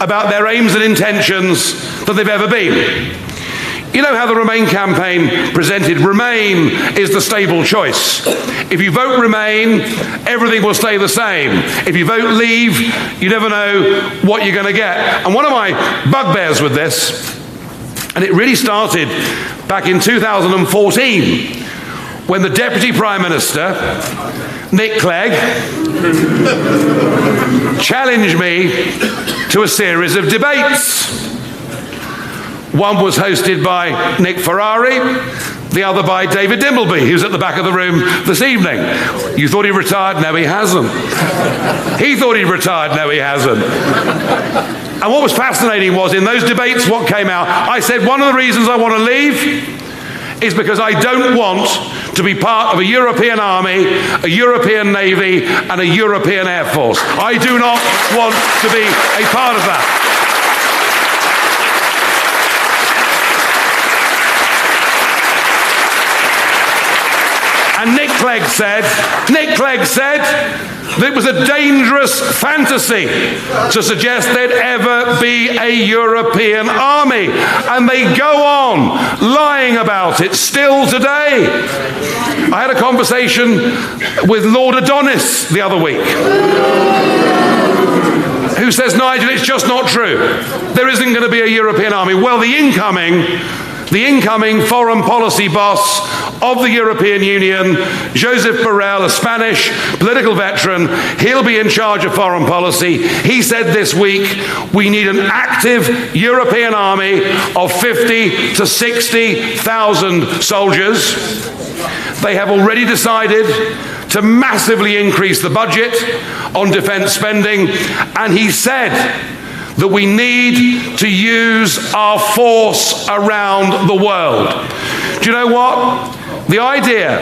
about their aims and intentions than they've ever been. You know how the Remain campaign presented Remain is the stable choice. If you vote Remain, everything will stay the same. If you vote Leave, you never know what you're going to get. And one of my bugbears with this, and it really started back in 2014, when the Deputy Prime Minister, Nick Clegg, challenged me to a series of debates. One was hosted by Nick Farage, the other by David Dimbleby, who's at the back of the room this evening. You thought he retired? No, he hasn't. He thought he retired? No, he hasn't. And what was fascinating was, in those debates, what came out, I said one of the reasons I want to leave is because I don't want to be part of a European army, a European navy, and a European air force. I do not want to be a part of that. And Nick Clegg said that it was a dangerous fantasy to suggest there'd ever be a European army. And they go on lying about it still today. I had a conversation with Lord Adonis the other week, who says, Nigel, it's just not true. There isn't going to be a European army. Well, the incoming foreign policy boss of the European Union, Josep Borrell, a Spanish political veteran, he'll be in charge of foreign policy. He said this week, we need an active European army of 50 to 60,000 soldiers. They have already decided to massively increase the budget on defence spending, and he said that we need to use our force around the world. Do you know what? The idea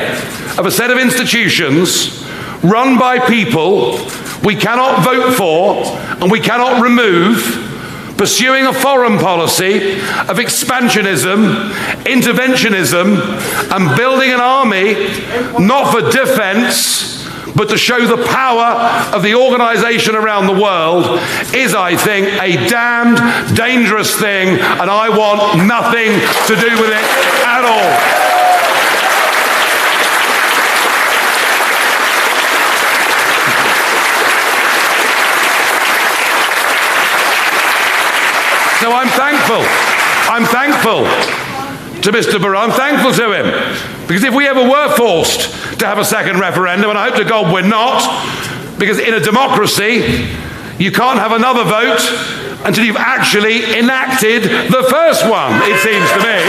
of a set of institutions run by people we cannot vote for and we cannot remove, pursuing a foreign policy of expansionism, interventionism, and building an army not for defence, but to show the power of the organisation around the world is, I think, a damned dangerous thing, and I want nothing to do with it at all. So I'm thankful to Mr. Barrow. I'm thankful to him, because if we ever were forced to have a second referendum, and I hope to God we're not, because in a democracy you can't have another vote until you've actually enacted the first one, it seems to me.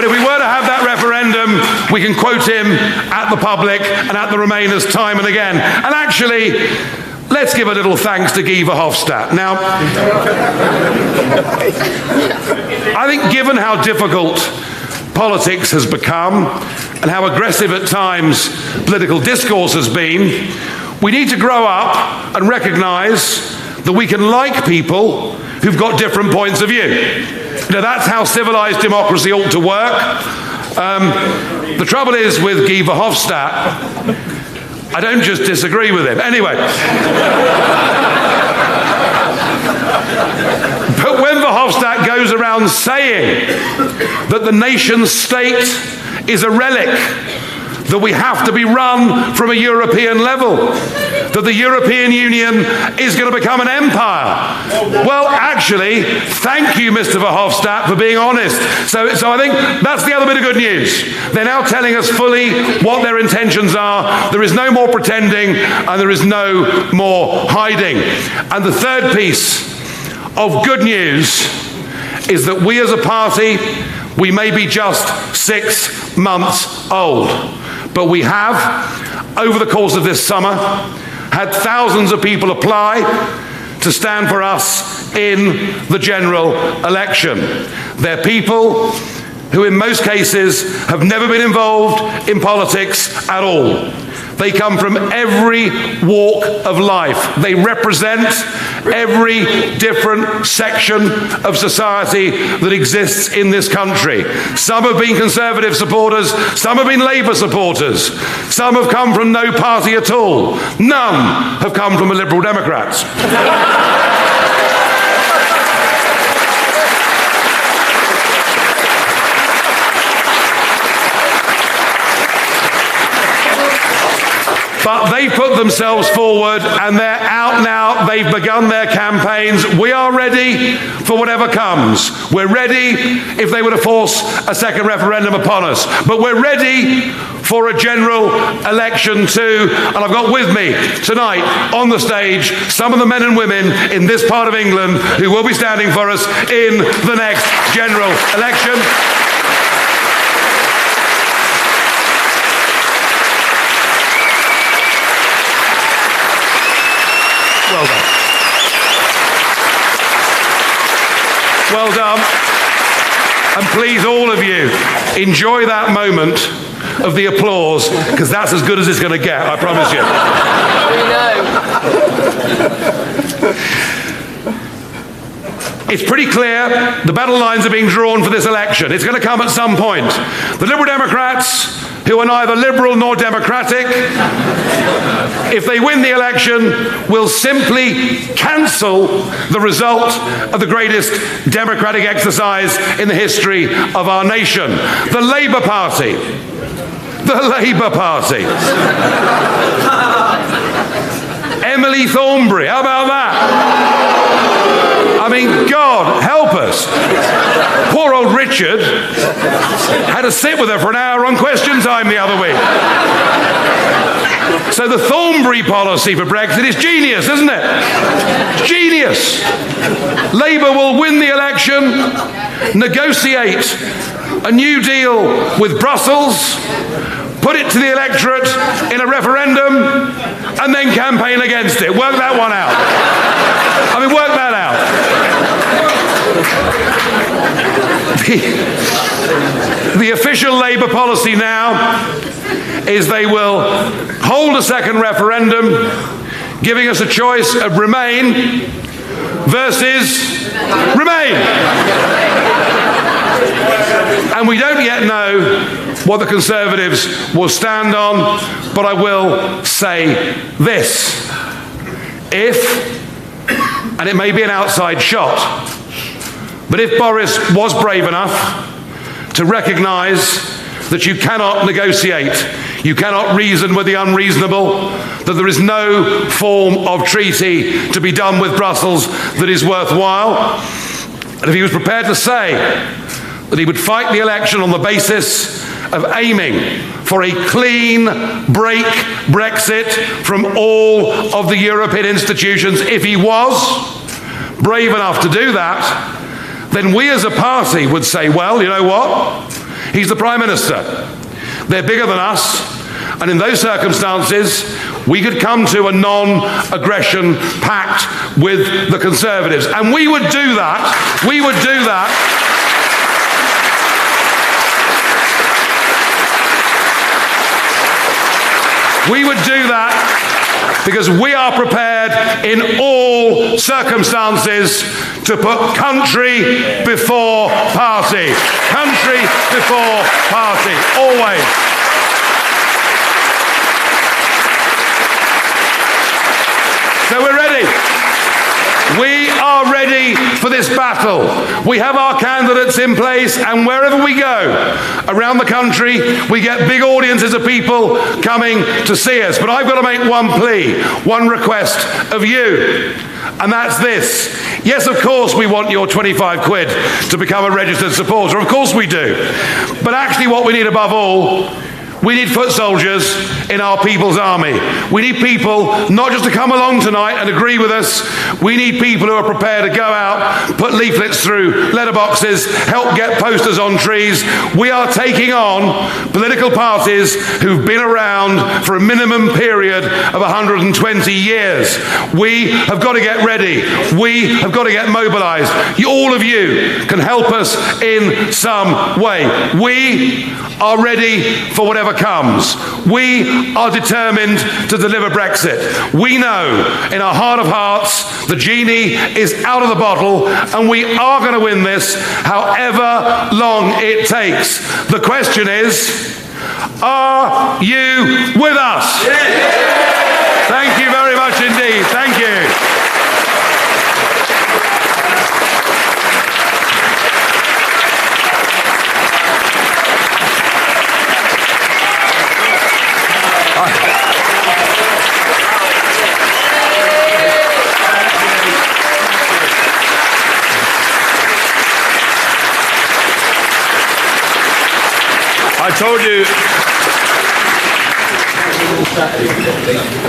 But if we were to have that referendum, we can quote him at the public and at the Remainers time and again. And actually, let's give a little thanks to Guy Verhofstadt. Now, I think given how difficult politics has become and how aggressive at times political discourse has been, we need to grow up and recognise that we can like people who've got different points of view. You know, that's how civilised democracy ought to work. The trouble is with Guy Verhofstadt, I don't just disagree with him. Anyway. But when Verhofstadt goes around saying that the nation state is a relic, that we have to be run from a European level, that the European Union is going to become an empire. Well, actually, thank you, Mr. Verhofstadt, for being honest. So I think that's the other bit of good news. They're now telling us fully what their intentions are. There is no more pretending, and there is no more hiding. And the third piece of good news is that we as a party, we may be just 6 months old, but we have, over the course of this summer, had thousands of people apply to stand for us in the general election. They're people who in most cases have never been involved in politics at all. They come from every walk of life. They represent every different section of society that exists in this country. Some have been Conservative supporters, some have been Labour supporters, some have come from no party at all. None have come from the Liberal Democrats. But they put themselves forward and they're out now. They've begun their campaigns. We are ready for whatever comes. We're ready if they were to force a second referendum upon us. But we're ready for a general election too. And I've got with me tonight on the stage some of the men and women in this part of England who will be standing for us in the next general election. Well done. Well done. And please, all of you, enjoy that moment of the applause, because that's as good as it's going to get, I promise you. We know. It's pretty clear the battle lines are being drawn for this election. It's going to come at some point. The Liberal Democrats, who are neither liberal nor democratic, if they win the election, will simply cancel the result of the greatest democratic exercise in the history of our nation. The Labour Party. The Labour Party. Emily Thornberry, how about that? I mean, God, help us. Poor old Richard had to sit with her for an hour on Question Time the other week. So the Thornberry policy for Brexit is genius, isn't it? It's genius. Labour will win the election, negotiate a new deal with Brussels, put it to the electorate in a referendum, and then campaign against it. Work that one out. I mean, work that out. The official Labour policy now is they will hold a second referendum, giving us a choice of Remain versus Remain. And we don't yet know what the Conservatives will stand on, but I will say this. If, and it may be an outside shot, but if Boris was brave enough to recognise that you cannot negotiate, you cannot reason with the unreasonable, that there is no form of treaty to be done with Brussels that is worthwhile, and if he was prepared to say that he would fight the election on the basis of aiming for a clean break Brexit from all of the European institutions, if he was brave enough to do that, then we as a party would say, well, you know what?
He's the Prime Minister. They're bigger than us, and in those circumstances, we could come to a non-aggression pact with the Conservatives. And we would do that. We would do that. We would do that because we are prepared in all circumstances to put country before party. Country before party, always. So we're ready. We are ready for this battle. We have our candidates in place, and wherever we go around the country, we get big audiences of people coming to see us. But I've got to make one plea, one request of you, and that's this. Yes, of course, we want your 25 quid to become a registered supporter. Of course we do. But actually what we need above all, we need foot soldiers in our people's army. We need people not just to come along tonight and agree with us. We need people who are prepared to go out, put leaflets through letterboxes, help get posters on trees. We are taking on political parties who've been around for a minimum period of 120 years. We have got to get ready. We have got to get mobilised. All of you can help us in some way. We are ready for whatever comes. We are determined to deliver Brexit. We know in our heart of hearts the genie is out of the bottle, and we are going to win this however long it takes. The question is, are you with us? Thank you very much indeed. Thank you.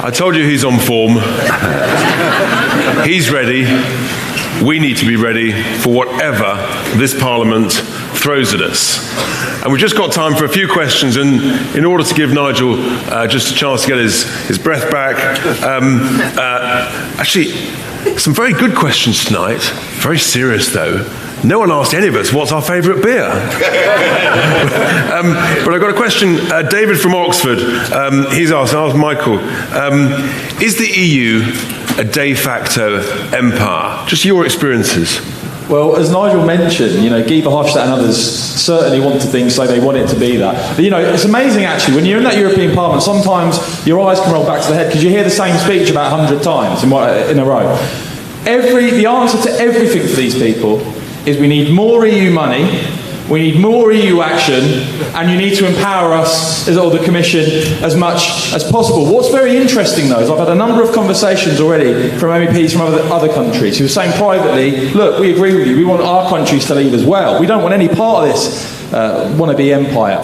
I told you he's on form. He's ready. We need to be ready for whatever this Parliament throws at us. And we've just got time for a few questions, and in order to give Nigel just a chance to get his breath back, actually, some very good questions tonight. Very serious, though. No one asked any of us what's our favourite beer. But I've got a question. David from Oxford, he's asked Michael, is the EU a de facto empire? Just your experiences.
Well, as Nigel mentioned, Guy Verhofstadt and others certainly want to say they want it to be that. But, it's amazing, actually, when you're in that European Parliament, sometimes your eyes can roll back to the head because you hear the same speech about 100 times in a row. The answer to everything for these people is we need more EU money, we need more EU action, and you need to empower us, or the Commission, as much as possible. What's very interesting, though, is I've had a number of conversations already from MEPs from other countries who are saying privately, look, we agree with you, we want our countries to leave as well. We don't want any part of this wannabe empire.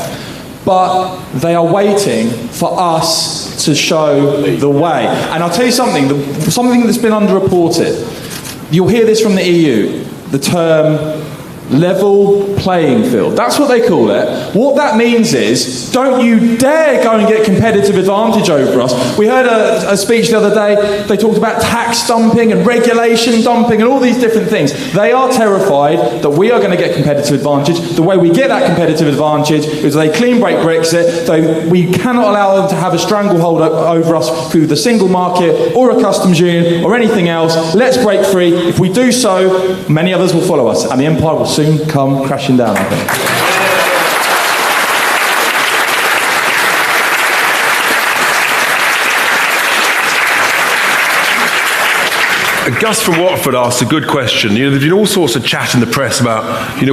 But they are waiting for us to show the way. And I'll tell you something that's been underreported. You'll hear this from the EU. The term level playing field. That's what they call it. What that means is, don't you dare go and get competitive advantage over us. We heard a speech the other day, they talked about tax dumping and regulation dumping and all these different things. They are terrified that we are going to get competitive advantage. The way we get that competitive advantage is they clean break Brexit, so we cannot allow them to have a stranglehold over us through the single market or a customs union or anything else. Let's break free. If we do so, many others will follow us, and the empire will soon come crashing down, I think.
Gus from Watford asked a good question. There's been all sorts of chat in the press about,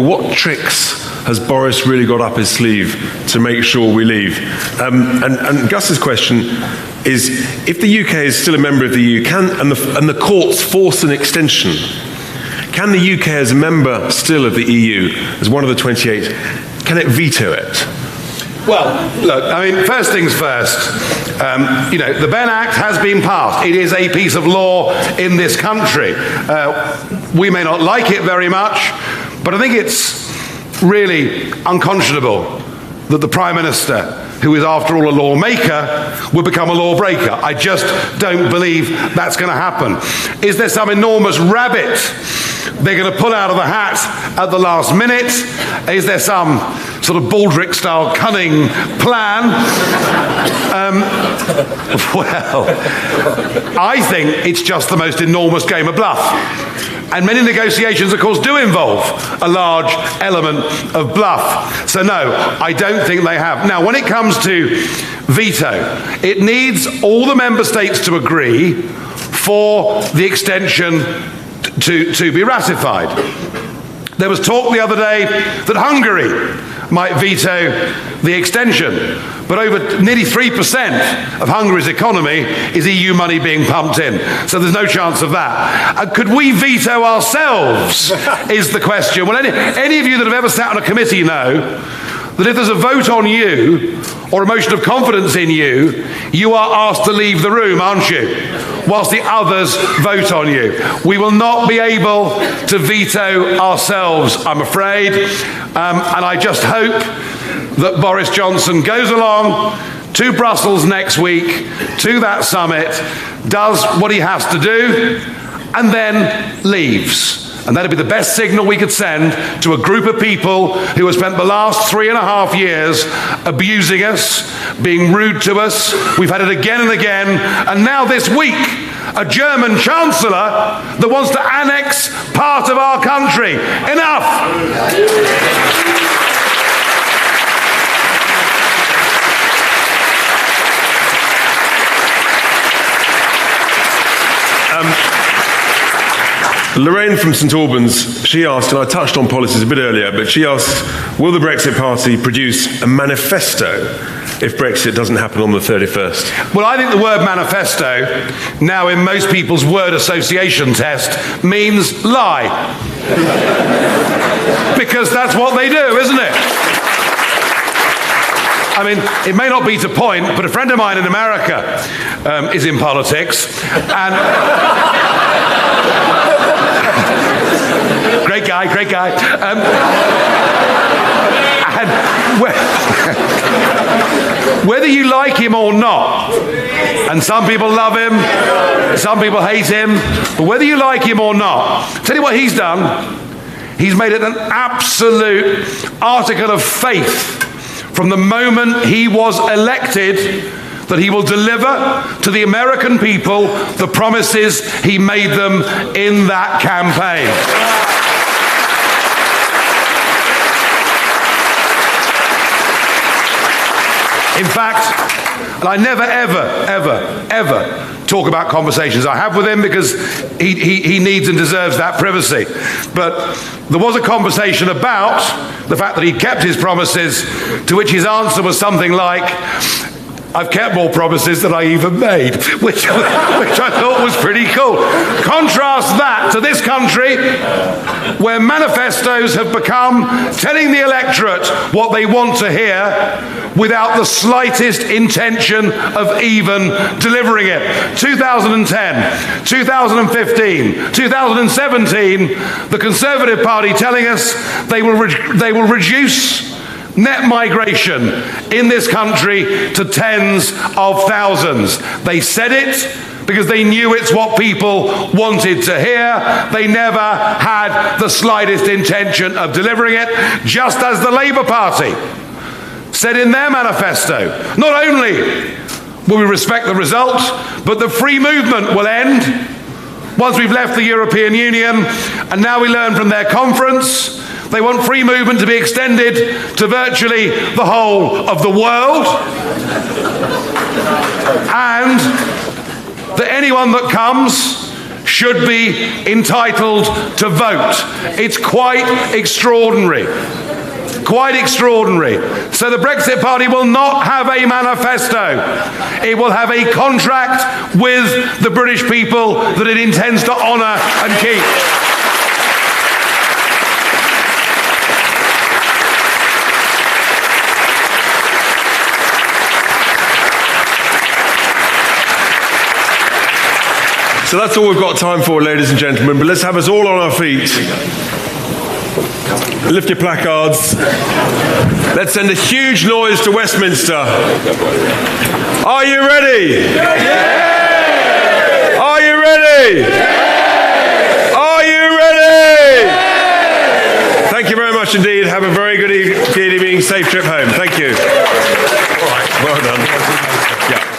what tricks has Boris really got up his sleeve to make sure we leave? And Gus's question is, if the UK is still a member of the EU, and the courts force an extension, can the UK, as a member still of the EU, as one of the 28, can it veto it?
Well, look, first things first. The Benn Act has been passed. It is a piece of law in this country. We may not like it very much, but I think it's really unconscionable that the Prime Minister, who is after all a lawmaker, would become a lawbreaker. I just don't believe that's going to happen. Is there some enormous rabbit they're going to pull out of the hat at the last minute? Is there some sort of Baldrick-style cunning plan? Well, I think it's just the most enormous game of bluff. And many negotiations, of course, do involve a large element of bluff. So no, I don't think they have. Now, when it comes to veto, it needs all the member states to agree for the extension to be ratified. There was talk the other day that Hungary might veto the extension, but over nearly 3% of Hungary's economy is EU money being pumped in, so there's no chance of that. Could we veto ourselves, is the question. Well, any of you that have ever sat on a committee know that if there's a vote on you, or a motion of confidence in you, you are asked to leave the room, aren't you? Whilst the others vote on you. We will not be able to veto ourselves, I'm afraid. And I just hope that Boris Johnson goes along to Brussels next week, to that summit, does what he has to do, and then leaves. And that'd be the best signal we could send to a group of people who have spent the last 3.5 years abusing us, being rude to us. We've had it again and again. And now this week, a German chancellor that wants to annex part of our country. Enough!
Lorraine from St Albans, she asked, and I touched on policies a bit earlier, but she asked, will the Brexit Party produce a manifesto if Brexit doesn't happen on the 31st?
Well, I think the word manifesto, now in most people's word association test, means lie. Because that's what they do, isn't it? I mean, it may not be to point, but a friend of mine in America is in politics, and great guy. And whether you like him or not, and some people love him, some people hate him, but whether you like him or not, tell you what he's done. He's made it an absolute article of faith from the moment he was elected that he will deliver to the American people the promises he made them in that campaign. In fact, and I never, ever talk about conversations I have with him because he needs and deserves that privacy. But there was a conversation about the fact that he kept his promises, to which his answer was something like, I've kept more promises than I even made, which I thought was pretty cool. Contrast that to this country, where manifestos have become telling the electorate what they want to hear without the slightest intention of even delivering it. 2010, 2015, 2017, the Conservative Party telling us they will reduce net migration in this country to tens of thousands. They said it because they knew it's what people wanted to hear. They never had the slightest intention of delivering it, just as the Labour Party said in their manifesto, not only will we respect the result, but the free movement will end once we've left the European Union. And now we learn from their conference they want free movement to be extended to virtually the whole of the world, and that anyone that comes should be entitled to vote. It's quite extraordinary. Quite extraordinary. So the Brexit Party will not have a manifesto. It will have a contract with the British people that it intends to honour and keep.
So that's all we've got time for, ladies and gentlemen, but let's have us all on our feet. Lift your placards. Let's send a huge noise to Westminster. Are you ready? Yeah. Are you ready? Yeah. Are you ready? Yeah. Thank you very much indeed. Have a very good evening. Safe trip home. Thank you. All right. Well done. Yeah.